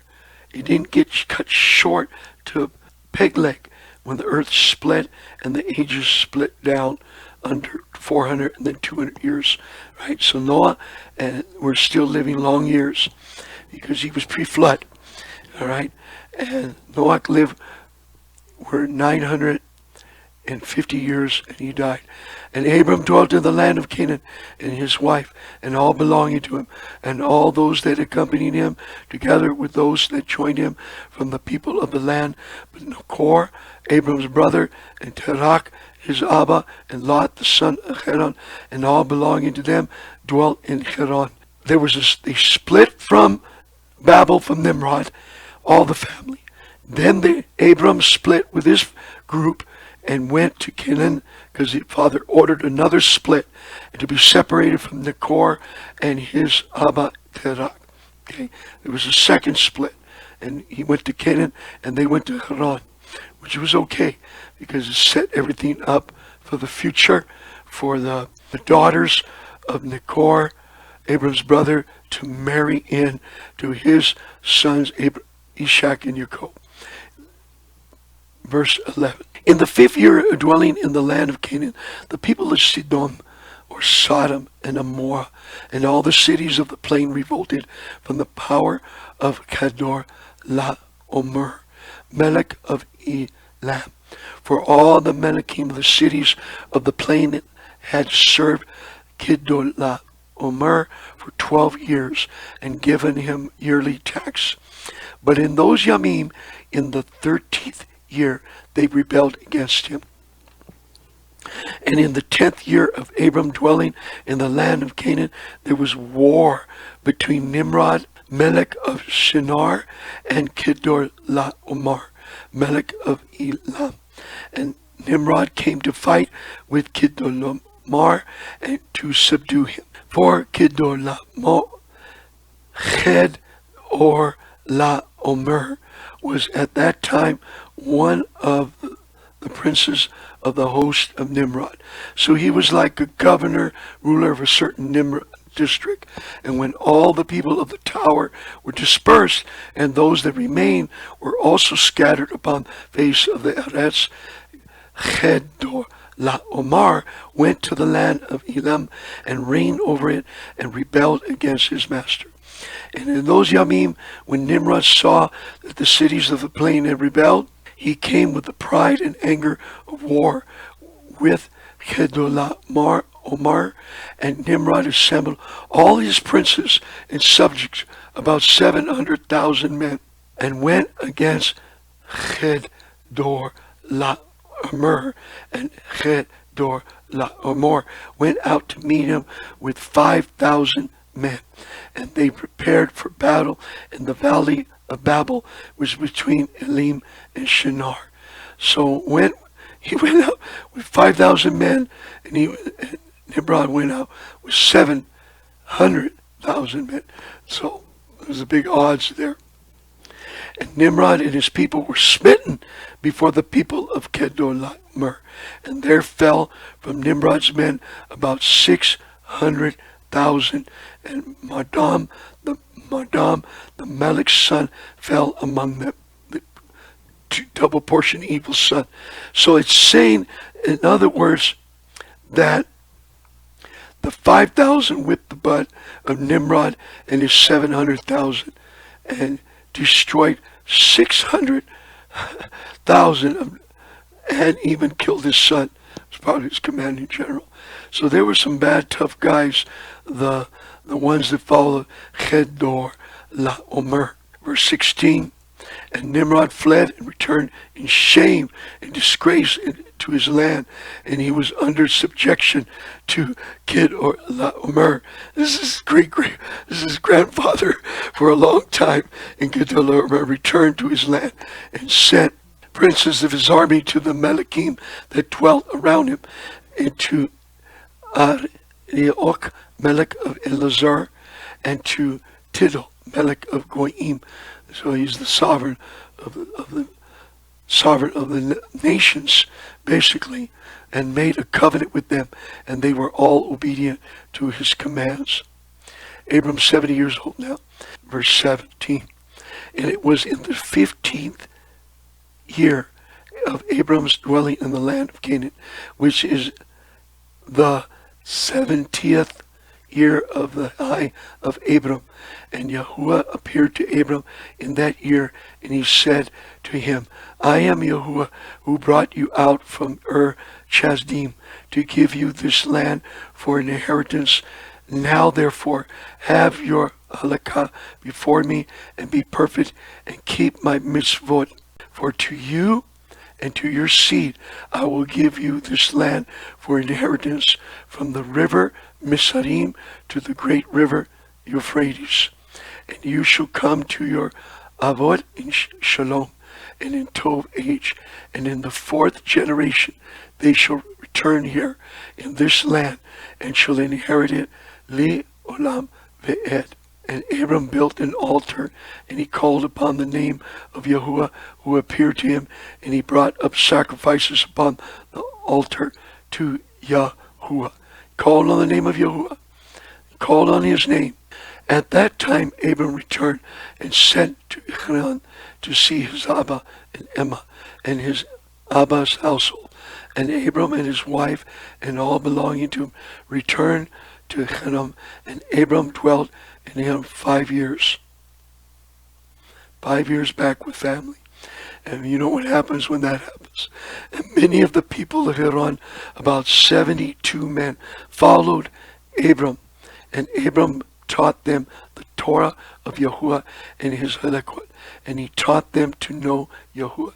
It didn't get cut short to peg leg when the earth split and the ages split down under 400 and then 200 years, right? So Noah and we're still living long years because he was pre-flood, all right? And Noah lived were 950 and 50 years, and he died. And Abram dwelt in the land of Canaan, and his wife, and all belonging to him, and all those that accompanied him, together with those that joined him from the people of the land. But Nachor, Abram's brother, and Terach, his Abba, and Lot, the son of Haran, and all belonging to them, dwelt in Haran. They split from Babel, from Nimrod, all the family. Then Abram split with his group and went to Canaan, because his father ordered another split and to be separated from Nachor and his Abba Terach. Okay, there was a second split, and he went to Canaan, and they went to Haran, which was okay because it set everything up for the future, for the daughters of Nachor, Abram's brother, to marry in to his sons Ishak and Jacob. Verse 11. In the 5th year of dwelling in the land of Canaan, the people of Sidon, or Sodom, and Amorah, and all the cities of the plain revolted from the power of Kedor Laomer, Melech of Elam. For all the Melechim of the cities of the plain had served Kedor Laomer for 12 years, and given him yearly tax. But in those Yamim, in the 13th year, they rebelled against him. And in the 10th year of Abram dwelling in the land of Canaan, there was war between Nimrod, Melech of Shinar, and Kedor Laomer, Melech of Elam. And Nimrod came to fight with Kedor Laomer and to subdue him. For Kedor Laomer was at that time one of the princes of the host of Nimrod. So he was like a governor, ruler of a certain Nimrod district. And when all the people of the tower were dispersed, and those that remained were also scattered upon the face of the Eretz, Kedor Laomer went to the land of Elam and reigned over it and rebelled against his master. And in those Yamim, when Nimrod saw that the cities of the plain had rebelled, he came with the pride and anger of war with Kedor Laomer, and Nimrod assembled all his princes and subjects, about 700,000 men, and went against Kedor Laomer, and Kedor Laomer went out to meet him with 5,000 men, and they prepared for battle in the valley of Babel, which was between Elim and Shinar. So when he went out with 5,000 men, and Nimrod went out with 700,000 men. So there's a big odds there. And Nimrod and his people were smitten before the people of Kedor Laomer, and there fell from Nimrod's men about 600,000, and Madam, the Melech's son, fell among them, the double portion evil son. So it's saying, in other words, that the 5,000 whipped the butt of Nimrod and his 700,000, and destroyed 600,000 and even killed his son as part of his commanding general. So there were some bad, tough guys, the ones that followed Kedor Laomer. Verse 16, and Nimrod fled and returned in shame and disgrace to his land, and he was under subjection to Kedor Laomer. This is this is his grandfather for a long time. And Kedor Laomer returned to his land and sent princes of his army to the Melechim that dwelt around him, and to Arioch, Melech of Eliezer, and to Tidal, Melech of Goyim. So he's the sovereign of the nations, basically, and made a covenant with them, and they were all obedient to his commands. Abram's 70 years old now. Verse 17. And it was in the 15th year of Abram's dwelling in the land of Canaan, which is the 70th year of the eye of Abram. And Yahuwah appeared to Abram in that year, and he said to him, I am Yahuwah, who brought you out from Chasdim to give you this land for an inheritance. Now therefore have your halakha before me, and be perfect, and keep my mitzvot. For to you and to your seed I will give you this land for inheritance, from the river Misarim to the great river Euphrates. And you shall come to your avot in shalom and in tov age, and in the 4th generation they shall return here in this land, and shall inherit it li olam ve'ed. And Abram built an altar, and he called upon the name of Yahuwah, who appeared to him, and he brought up sacrifices upon the altar to Yahuwah. Called on the name of Yahuwah, called on his name. At that time Abram returned and sent to Canaan to see his Abba and Emma and his Abba's household. And Abram and his wife and all belonging to him returned to Canaan, and Abram dwelt in him 5 years. 5 years back with family. And you know what happens when that happens. And many of the people of Haran, about 72 men, followed Abram. And Abram taught them the Torah of Yahuwah and his halakot. And he taught them to know Yahuwah.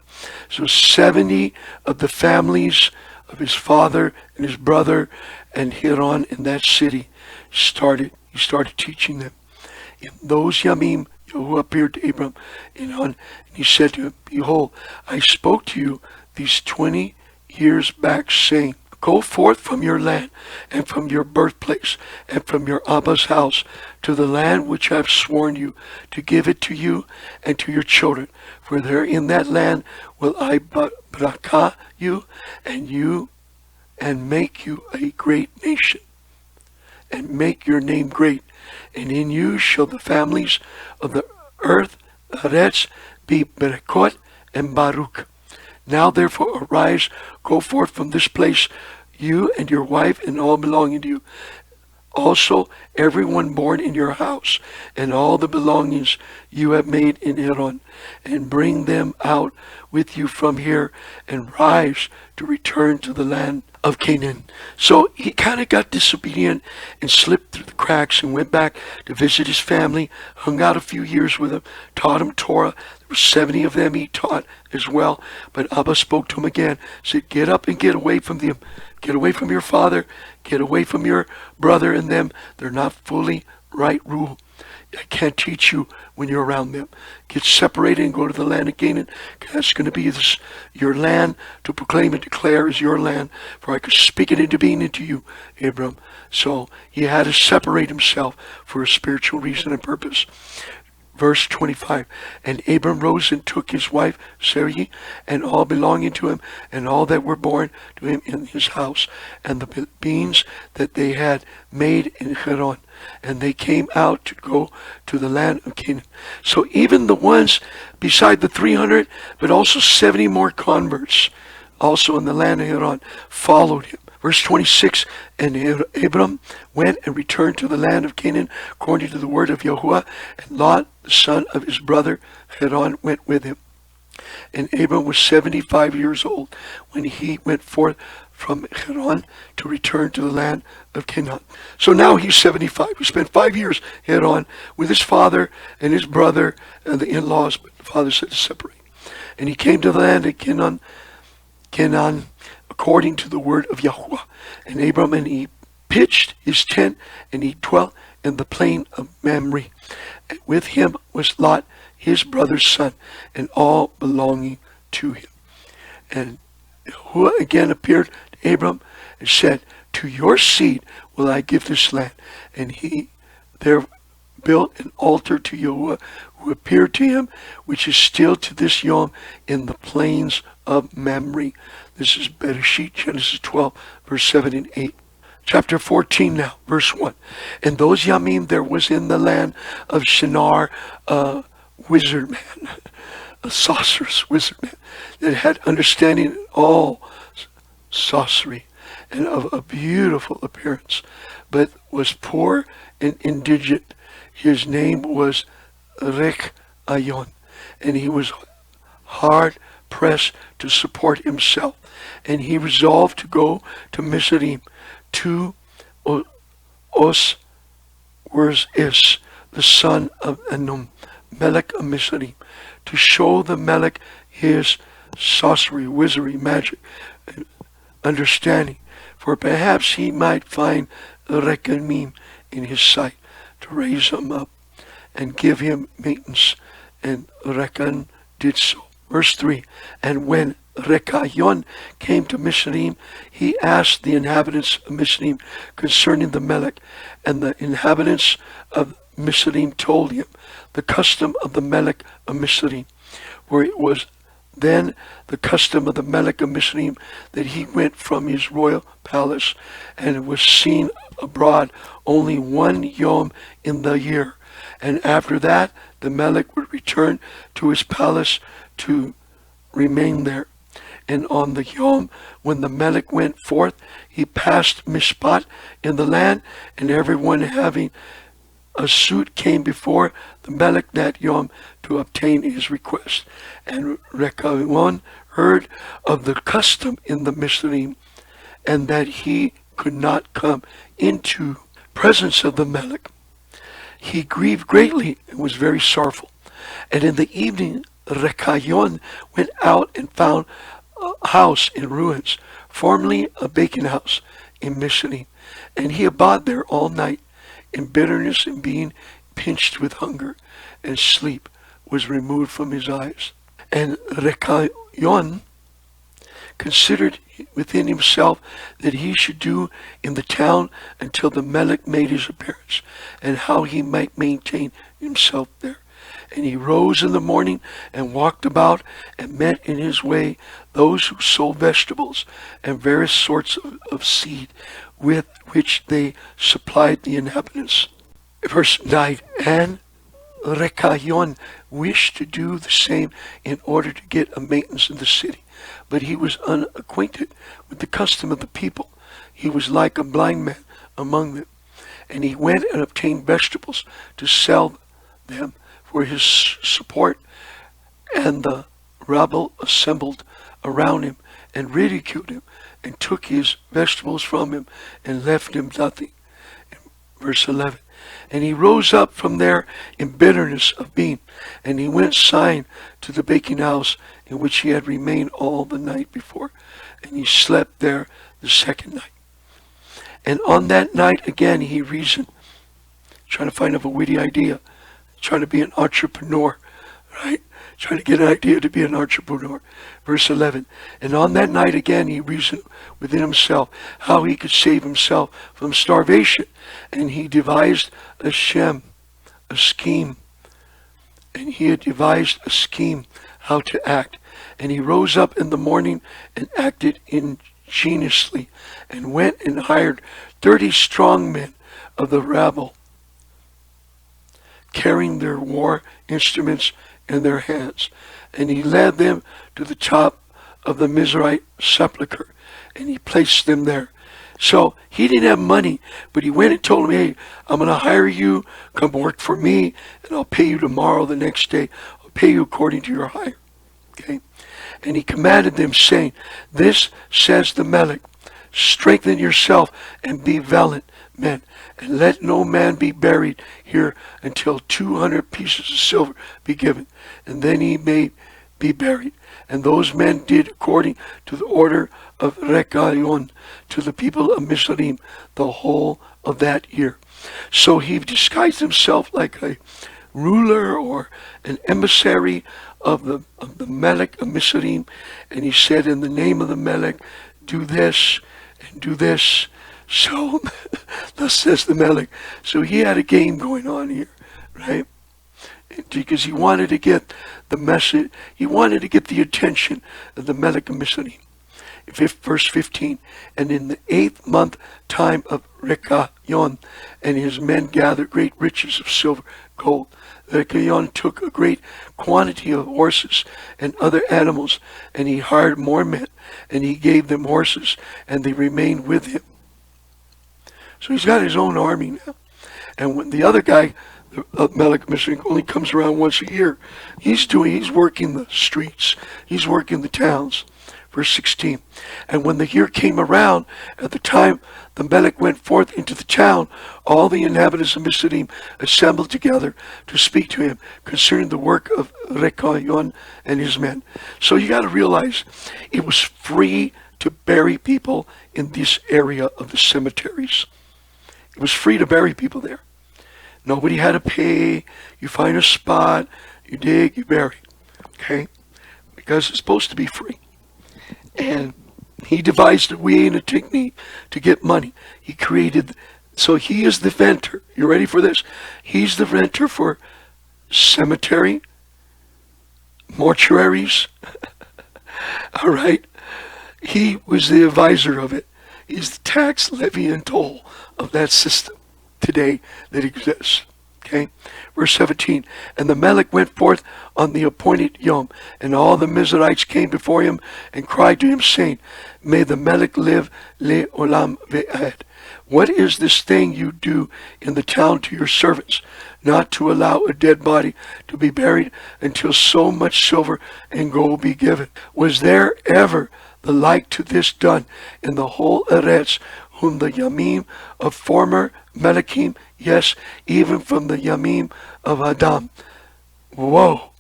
So 70 of the families of his father and his brother and Haran in that city he started teaching them. In those Yamim, Yahuwah appeared to Abram and he said to him, Behold, I spoke to you these 20 years back, saying, Go forth from your land and from your birthplace and from your Abba's house to the land which I have sworn you to give it to you and to your children. For there in that land will I barakah you and make you a great nation, and make your name great. And in you shall the families of the earth, Aretz, be Berekot and Baruch. Now therefore arise, go forth from this place, you and your wife and all belonging to you. Also everyone born in your house, and all the belongings you have made in Haran, and bring them out with you from here, and rise to return to the land of Canaan. So he kind of got disobedient and slipped through the cracks and went back to visit his family, hung out a few years with them, taught him Torah. There were 70 of them he taught as well. But Abba spoke to him again, said, get up and get away from them. Get away from your father. Get away from your brother and them. They're not fully right rule. I can't teach you when you're around them. Get separated and go to the land of Canaan. That's going to be your land to proclaim and declare is your land. For I could speak it into being into you, Abram. So he had to separate himself for a spiritual reason and purpose. Verse 25, and Abram rose and took his wife Sarai and all belonging to him and all that were born to him in his house and the beings that they had made in Haran. And they came out to go to the land of Canaan. So even the ones beside the 300, but also 70 more converts also in the land of Haran followed him. Verse 26, and Abram went and returned to the land of Canaan according to the word of Yahuwah, and Lot, the son of his brother Haran, went with him. And Abram was 75 years old when he went forth from Haran to return to the land of Canaan. So now he's 75. He spent 5 years in Haran with his father and his brother and the in-laws, but the father said to separate. And he came to the land of Canaan, according to the word of Yahuwah. And Abram, and he pitched his tent, and he dwelt in the plain of Mamre. And with him was Lot, his brother's son, and all belonging to him. And Yahuwah again appeared to Abram and said, to your seed will I give this land. And he there built an altar to Yahuwah, who appeared to him, which is still to this yom in the plains of Mamre. This is Bereshit, Genesis 12, verse 7 and 8. Chapter 14 now, verse 1. In those Yamim there was in the land of Shinar a wizard man, a sorcerous wizard man, that had understanding in all sorcery, and of a beautiful appearance, but was poor and indigent. His name was Rechayon, and he was hard pressed to support himself, and he resolved to go to Mizraim to Is, the son of Anum, Melech of Mizraim, to show the Melech his sorcery, wizardry, magic, and understanding, for perhaps he might find Rechaim in his sight, to raise him up and give him maintenance. And Rechaim did so. Verse 3, and when Rechayon came to Mizraim, he asked the inhabitants of Mizraim concerning the Melech, and the inhabitants of Mizraim told him the custom of the Melech of Mizraim, for it was then the custom of the Melech of Mizraim that he went from his royal palace and was seen abroad only 1 yom in the year, and after that the Melech would return to his palace to remain there. And on the yom when the Melech went forth, he passed Mishpat in the land, and everyone having a suit came before the Melech that yom to obtain his request. And Rechaim heard of the custom in the Mizraim, and that he could not come into presence of the Melech. He grieved greatly and was very sorrowful. And in the evening Rechaim went out and found a house in ruins, formerly a baking house in Mizraim, and he abode there all night in bitterness, and being pinched with hunger, and sleep was removed from his eyes. And Rechaim considered within himself that he should do in the town until the Melech made his appearance, and how he might maintain himself there. And he rose in the morning and walked about, and met in his way those who sold vegetables and various sorts of seed, with which they supplied the inhabitants. Verse 9, and Rechaim wished to do the same in order to get a maintenance in the city, but he was unacquainted with the custom of the people. He was like a blind man among them. And he went and obtained vegetables to sell them for his support. And the rabble assembled around him and ridiculed him, and took his vegetables from him, and left him nothing. Verse 11, and he rose up from there in bitterness of being, and he went sighing to the baking house in which he had remained all the night before, and he slept there the second night. And on that night again he reasoned, trying to find a witty idea, trying to be an entrepreneur, right? Trying to get an idea to be an entrepreneur. Verse 11, and on that night again he reasoned within himself how he could save himself from starvation. And he devised a scheme. And he had devised a scheme how to act. And he rose up in the morning and acted ingeniously, and went and hired 30 strong men of the rabble, carrying their war instruments in their hands. And he led them to the top of the Mizraite sepulchre, and he placed them there. So he didn't have money, but he went and told them, hey, I'm going to hire you, come work for me, and I'll pay you tomorrow, the next day. I'll pay you according to your hire. Okay? And he commanded them, saying, this says the Melech, strengthen yourself and be valiant men, and let no man be buried here until 200 pieces of silver be given, and then he may be buried. And those men did according to the order of Rechaim to the people of Mizraim the whole of that year. So he disguised himself like a ruler or an emissary of the Melech of Mizraim, and he said, in the name of the Melech, do this and do this. So, thus says the Melech. So he had a game going on here, right? Because he wanted to get the message, he wanted to get the attention of the Melech of Mizraim. Verse 15, and in the 8th month time of Rechaim and his men gathered great riches of silver, gold, Rekayon took a great quantity of horses and other animals, and he hired more men, and he gave them horses, and they remained with him. So he's got his own army now. And when the other guy, Melech only comes around once a year, he's working the streets, he's working the towns. Verse 16, and when the year came around, at the time the Melech went forth into the town, all the inhabitants of Mizraim assembled together to speak to him concerning the work of Rekayon and his men. So you got to realize it was free to bury people in this area of the cemeteries. It was free to bury people there. Nobody had to pay. You find a spot, you dig, you bury. Okay? Because it's supposed to be free. And he devised a way and a technique to get money. He created, so he is the inventor. You ready for this? He's the inventor for cemetery, mortuaries. All right? He was the advisor of it. He's the tax, levy, and toll of that system today that exists. Okay, verse 17, and the Melech went forth on the appointed Yom, and all the Mizrahites came before him and cried to him, saying, may the Melech live le'olam ve'ed. What is this thing you do in the town to your servants, not to allow a dead body to be buried until so much silver and gold be given? Was there ever the like to this done in the whole Eretz, whom the Yamim of former Melechim, yes, even from the Yamim of Adam? Woe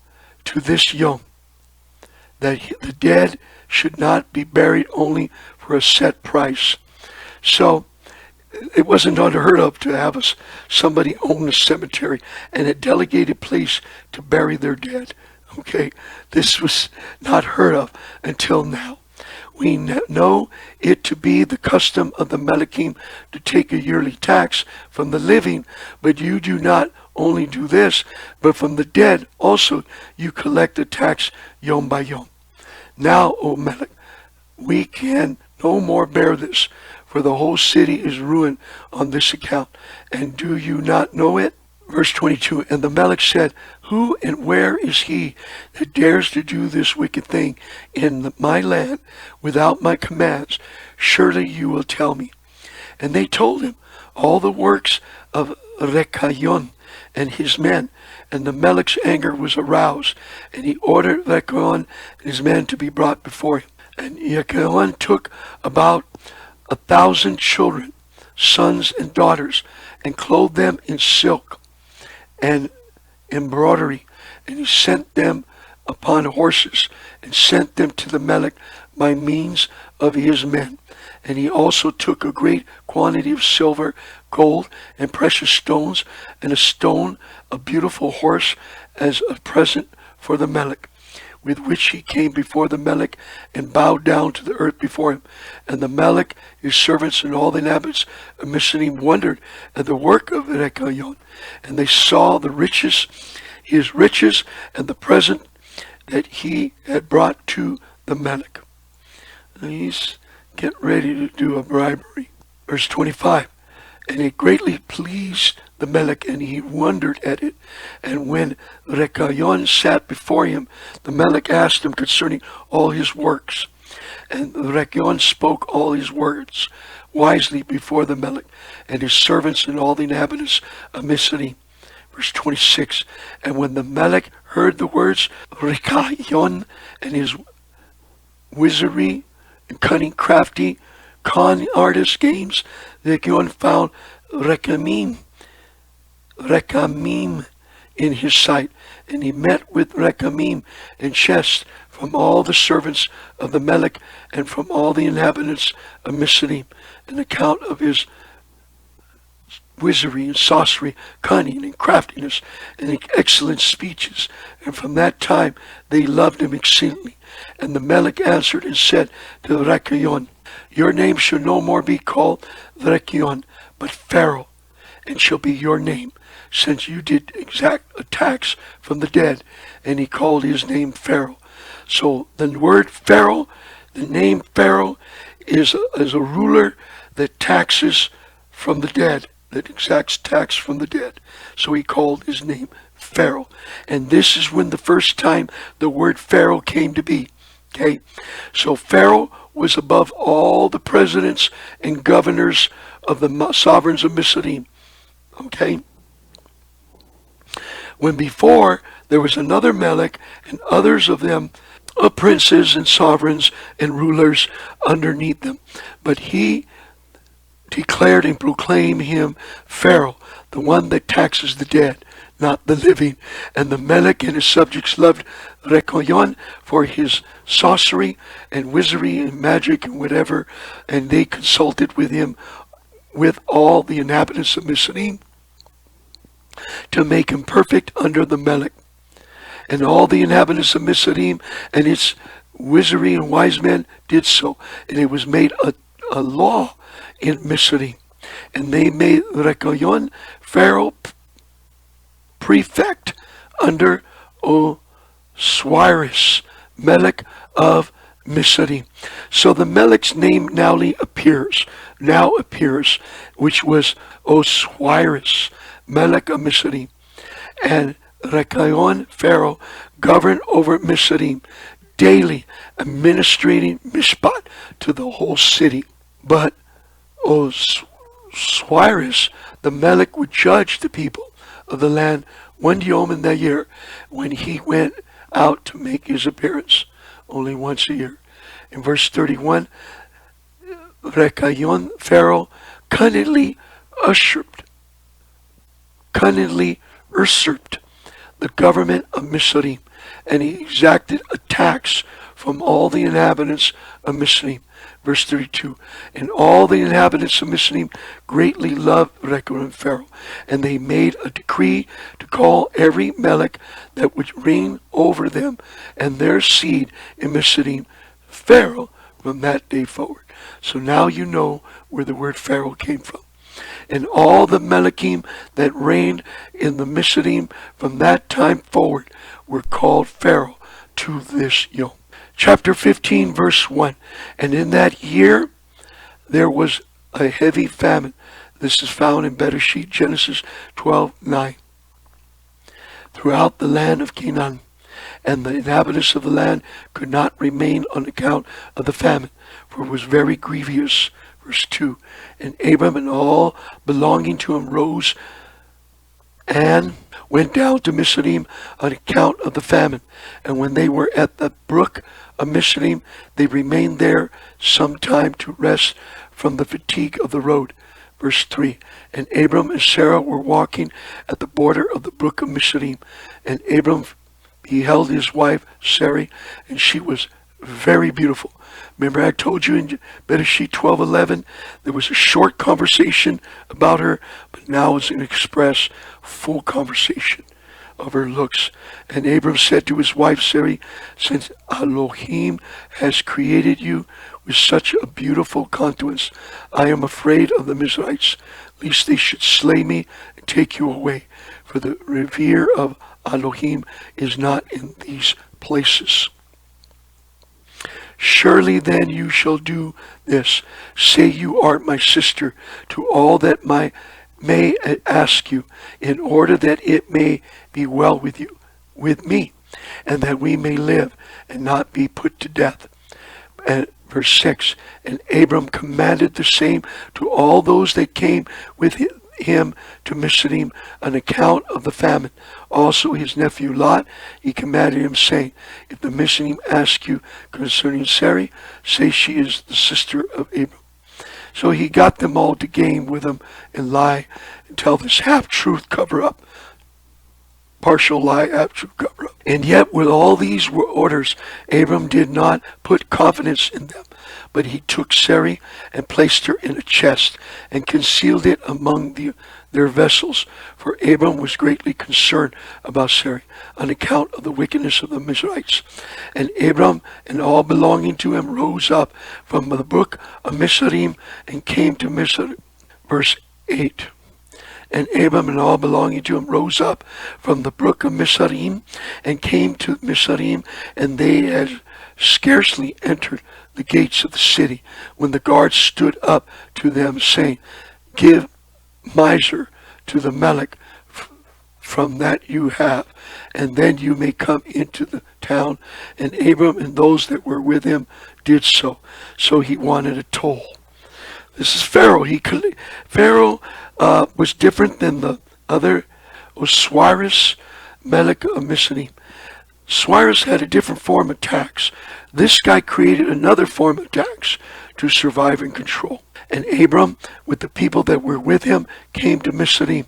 to this Yom, that the dead should not be buried only for a set price. So it wasn't unheard of to have somebody own a cemetery and a delegated place to bury their dead. Okay, this was not heard of until now. We know it to be the custom of the Melechim to take a yearly tax from the living, but you do not only do this, but from the dead also you collect a tax yom by yom. Now, O Melech, we can no more bear this, for the whole city is ruined on this account. And do you not know it? Verse 22, and the Melech said, who and where is he that dares to do this wicked thing in my land without my commands? Surely you will tell me. And they told him all the works of Rekayon and his men. And the Melech's anger was aroused, and he ordered Rekayon and his men to be brought before him. And Rekayon took about 1,000 children, sons and daughters, and clothed them in silk and embroidery, and he sent them upon horses, and sent them to the Melech by means of his men. And he also took a great quantity of silver, gold, and precious stones, and a beautiful horse, as a present for the Melech, with which he came before the Melech, and bowed down to the earth before him. And the Melech, his servants, and all the inhabitants of Mizraim wondered at the work of Rekayon, and they saw his riches, and the present that he had brought to the Melech. And he's getting ready to do a bribery. Verse 25, and it greatly pleased the Melech, and he wondered at it. And when Rekayon sat before him, the Melech asked him concerning all his works. And Rekayon spoke all his words wisely before the Melech, and his servants, and all the inhabitants of Mizraim. Verse 26, and when the Melech heard the words Rekayon and his wizardry and cunning, crafty, con artist games, Rekayon found Rekamim in his sight, and he met with Rekamim and chests from all the servants of the Melech and from all the inhabitants of Mizraim, an account of his wizardry and sorcery, cunning and craftiness, and excellent speeches. And from that time they loved him exceedingly. And the Melech answered and said to Rekayon, your name shall no more be called Rekayon, but Pharaoh, and shall be your name, since you did exact a tax from the dead. And he called his name Pharaoh. So the word Pharaoh, the name Pharaoh, is a ruler that taxes from the dead, that exacts tax from the dead. So he called his name Pharaoh. And this is when the first time the word Pharaoh came to be. Okay, so Pharaoh was above all the presidents and governors of the sovereigns of Misraim. Okay, when before there was another Melech and others of them, princes and sovereigns and rulers underneath them. But he declared and proclaimed him Pharaoh, the one that taxes the dead, not the living. And the Melech and his subjects loved Rekoyon for his sorcery and wizardry and magic and whatever, and they consulted with him with all the inhabitants of Misraim to make him perfect under the Melech. And all the inhabitants of Misraim and its wizardry and wise men did so, and it was made a law in Misraim. And they made Rekoyon Pharaoh prefect under Osiris, Melech of Misraim. So the Melech's name now appears, which was Osiris, Melech of Misraim. And Rekoyon Pharaoh governed over Misraim, daily administrating mishpat to the whole city. But Osiris, the Melech, would judge the people of the land one yom in the year, when he went out to make his appearance, only once a year. In verse 31, Rekoyon Pharaoh cunningly usurped the government of Misraim, and he exacted a tax from all the inhabitants of Misraim. Verse 32, and all the inhabitants of Misraim greatly loved Rekoyon Pharaoh, and they made a decree to call every Melech that would reign over them and their seed in Misraim Pharaoh from that day forward. So now you know where the word Pharaoh came from. And all the Melechim that reigned in the Misraim from that time forward were called Pharaoh to this yom. Chapter 15, verse 1. And in that year there was a heavy famine. This is found in Bereshit, Genesis 12:9. Throughout the land of Canaan, and the inhabitants of the land could not remain on account of the famine, for it was very grievous. Verse 2. And Abram and all belonging to him rose and went down to Misraim on account of the famine. And when they were at the brook of Misraim, they remained there some time to rest from the fatigue of the road. Verse 3. And Abram and Sarah were walking at the border of the brook of Misraim. And Abram beheld his wife Sarai, and she was very beautiful. Remember I told you in Bereshit 12:11 there was a short conversation about her, but now it's an express full conversation of her looks. And Abram said to his wife Sarai, since Elohim has created you with such a beautiful countenance, I am afraid of the Mizrahites, lest they should slay me and take you away. For the revere of Elohim is not in these places. Surely then you shall do this. Say you art my sister to all that may ask you, in order that it may be well with you, with me, and that we may live and not be put to death. And verse 6, and Abram commanded the same to all those that came with him to Misraim on account of the famine. Also his nephew Lot, he commanded him, saying, if the Misraim ask you concerning Sarai, say she is the sister of Abram. So he got them all to game with him and lie and tell this half-truth cover-up. Partial lie, half-truth cover-up. And yet with all these orders, Abram did not put confidence in them, but he took Sarai and placed her in a chest and concealed it among their vessels. For Abram was greatly concerned about Sarai on account of the wickedness of the Mizrahites. And Abram and all belonging to him rose up from the brook of Misraim and came to Misraim. Verse 8. And Abram and all belonging to him rose up from the brook of Misraim and came to Misraim, and they had scarcely entered the gates of the city when the guards stood up to them, saying, give miser to the Melech from that you have, and then you may come into the town. And Abram and those that were with him did so. So he wanted a toll. This is Pharaoh. Pharaoh was different than the other Osiris, Melech of Mycenae. Cyrus had a different form of tax. This guy created another form of tax to survive and control. And Abram, with the people that were with him, came to Mycenae.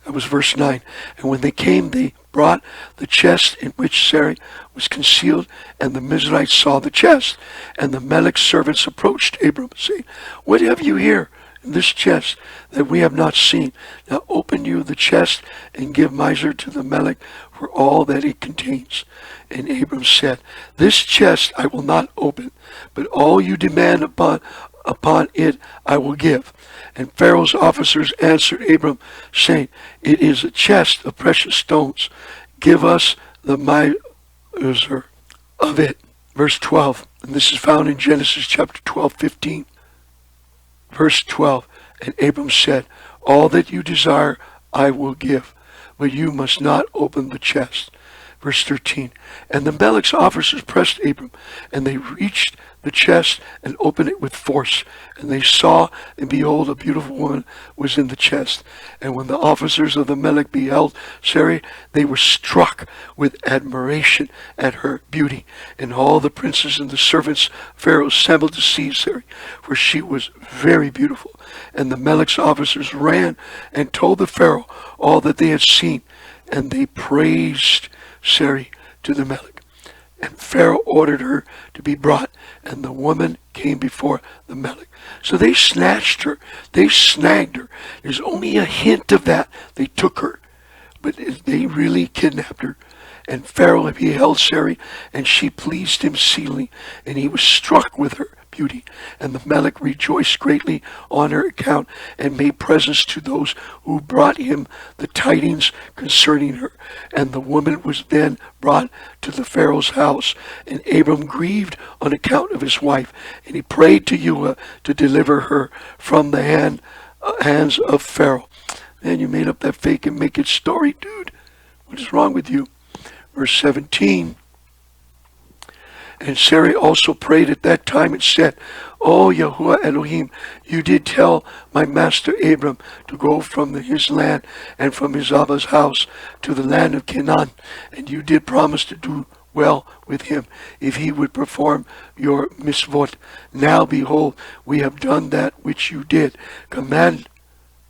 That was verse 9. And when they came, they brought the chest in which Sarai was concealed, and the Mizrahites saw the chest. And the Melech's servants approached Abram, saying, "What have you here in this chest that we have not seen? Now open you the chest and give miser to the Melech for all that it contains." And Abram said, "This chest I will not open, but all you demand upon it I will give." And Pharaoh's officers answered Abram, saying, "It is a chest of precious stones. Give us the miser of it." Verse 12, and this is found in Genesis chapter 12:15. Verse 12, and Abram said, "All that you desire I will give, but you must not open the chest." Verse 13, and the Melech's officers pressed Abram, and they reached the chest and opened it with force. And they saw, and behold, a beautiful woman was in the chest. And when the officers of the Melech beheld Sarai, they were struck with admiration at her beauty. And all the princes and the servants of Pharaoh assembled to see Sarai, for she was very beautiful. And the Melech's officers ran and told the Pharaoh all that they had seen, and they praised Sarai to the Melech. And Pharaoh ordered her to be brought, and the woman came before the Melech. So they snatched her, they snagged her. There's only a hint of that. They took her, but they really kidnapped her. And Pharaoh beheld Sarai, and she pleased him exceedingly, and he was struck with her beauty. And the Melech rejoiced greatly on her account, and made presents to those who brought him the tidings concerning her. And the woman was then brought to the Pharaoh's house. And Abram grieved on account of his wife, and he prayed to Yahuwah to deliver her from the hands of Pharaoh. Man, you made up that fake and make it story, dude. What is wrong with you? Verse 17. And Sarai also prayed at that time and said, "O Yahuwah Elohim, you did tell my master Abram to go from his land and from his Abba's house to the land of Canaan, and you did promise to do well with him if he would perform your mitzvot. Now behold, we have done that which you did command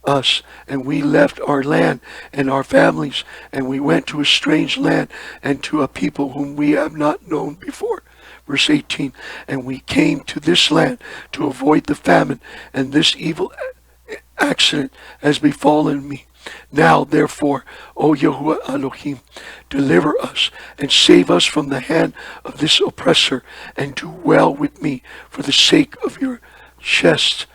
us, and we left our land and our families, and we went to a strange land and to a people whom we have not known before." Verse 18, and we came to this land to avoid the famine, and this evil accident has befallen me. Now, therefore, O Yahuwah Elohim, deliver us and save us from the hand of this oppressor, and do well with me for the sake of your chest,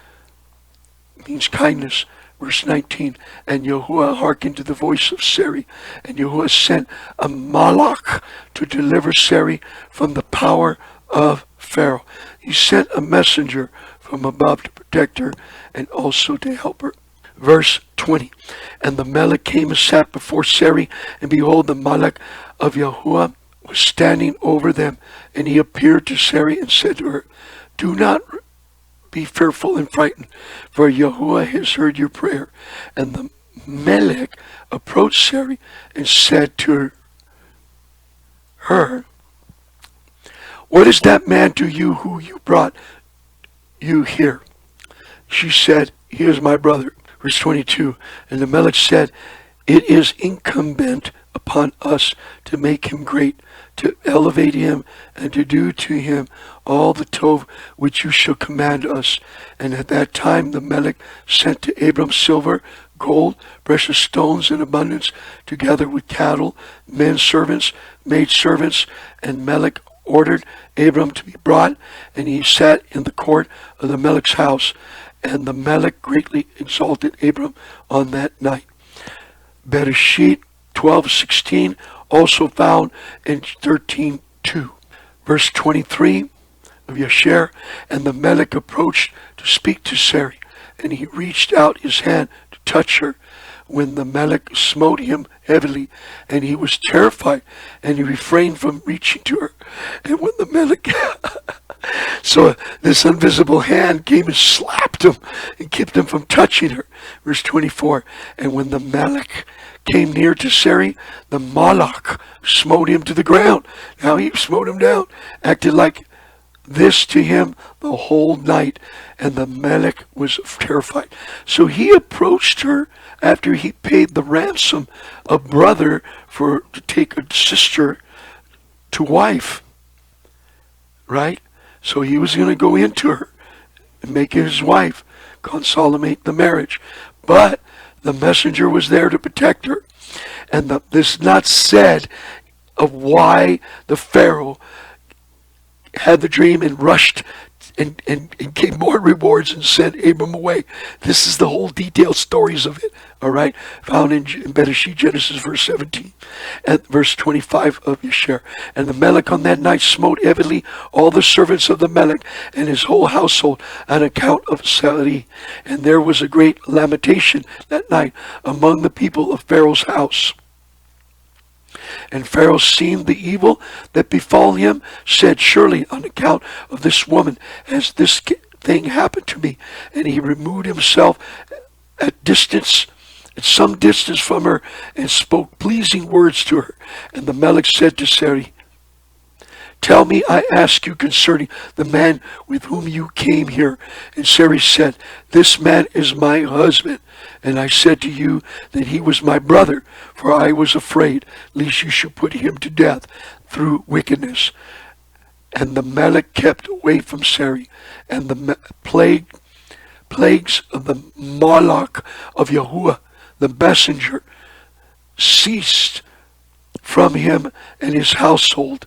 means kindness. Verse 19, and Yahuwah hearkened to the voice of Sarai, and Yahuwah sent a malach to deliver Sarai from the power of Pharaoh. He sent a messenger from above to protect her and also to help her. Verse 20, and the Melech came and sat before Sarai, and behold, the malach of Yahuwah was standing over them, and he appeared to Sarai and said to her, "Do not be fearful and frightened, for Yahuwah has heard your prayer." And the Melech approached Sarai and said to her, "What is that man to you who you brought you here?" She said, "He is my brother." Verse 22, and the Melech said, "It is incumbent upon us to make him great, to elevate him, and to do to him all the tov which you shall command us." And at that time the Melech sent to Abram silver, gold, precious stones in abundance, together with cattle, men servants, maid servants. And Melech ordered Abram to be brought, and he sat in the court of the Melech's house. And the Melech greatly exalted Abram on that night. Bereshit 12:16, also found in 13:2. Verse 23 of Yasher, and the Melech approached to speak to Sarai, and he reached out his hand to touch her. when the Melech smote him heavily, and he was terrified, and he refrained from reaching to her. And when the Melech so this invisible hand came and slapped him and kept him from touching her. Verse 24, and when the Melech came near to Sarai, the Malach smote him to the ground. Now he smote him down, acted like this to him the whole night, and the Melech was terrified. So he approached her after he paid the ransom of brother to take a sister to wife. Right? So he was going to go into her and make her his wife, consummate the marriage. But the messenger was there to protect her. And this is not said of why the Pharaoh had the dream and rushed and gave more rewards and sent Abram away. This is the whole detailed stories of it, all right, found in Bereshit, Genesis, verse 17, and verse 25 of Yasher. And the Melech on that night smote heavily all the servants of the Melech and his whole household on account of Sarai. And there was a great lamentation that night among the people of Pharaoh's house. And Pharaoh, seeing the evil that befall him, said, surely on account of this woman has this thing happened to me. And he removed himself at some distance from her, and spoke pleasing words to her. And the Melech said to Sarai, tell me, I ask you, concerning the man with whom you came here. And Sarai said, this man is my husband. And I said to you that he was my brother, for I was afraid lest you should put him to death through wickedness. And the Melech kept away from Sarai, and the plagues of the Malach of Yahuwah, the messenger, ceased from him and his household.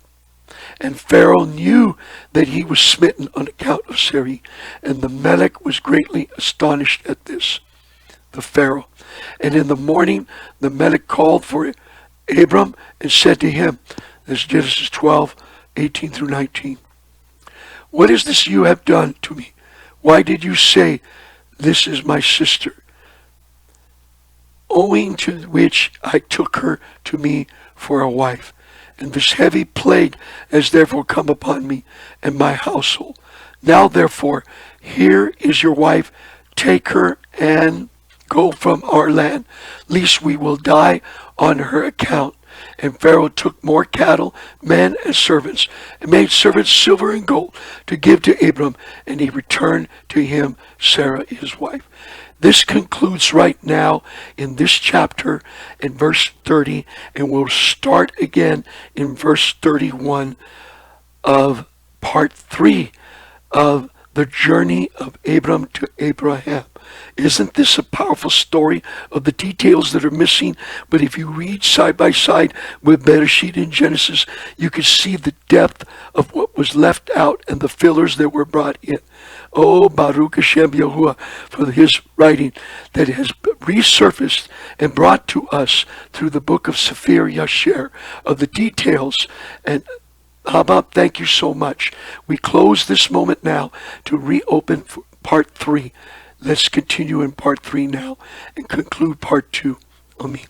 And Pharaoh knew that he was smitten on account of Sarai, and the Melech was greatly astonished at this, the Pharaoh. And in the morning the Melech called for Abram and said to him, this is Genesis 12, 18 through 19, what is this you have done to me? Why did you say, this is my sister? Owing to which I took her to me for a wife. And this heavy plague has therefore come upon me and my household. Now therefore, here is your wife, take her and go from our land, lest we will die on her account. And Pharaoh took more cattle, men, and servants, and made servants silver and gold to give to Abram, and he returned to him Sarah his wife. This concludes right now in this chapter in verse 30, and we'll start again in verse 31 of part 3 of the journey of Abram to Abraham. Isn't this a powerful story of the details that are missing? But if you read side by side with Bereshit and Genesis, you can see the depth of what was left out and the fillers that were brought in. Oh, Baruch Hashem Yahuwah, for his writing that has resurfaced and brought to us through the book of Sefer Yasher of the details. And Abba, thank you so much. We close this moment now to reopen part 3. Let's continue in part 3 now and conclude part 2. Amen.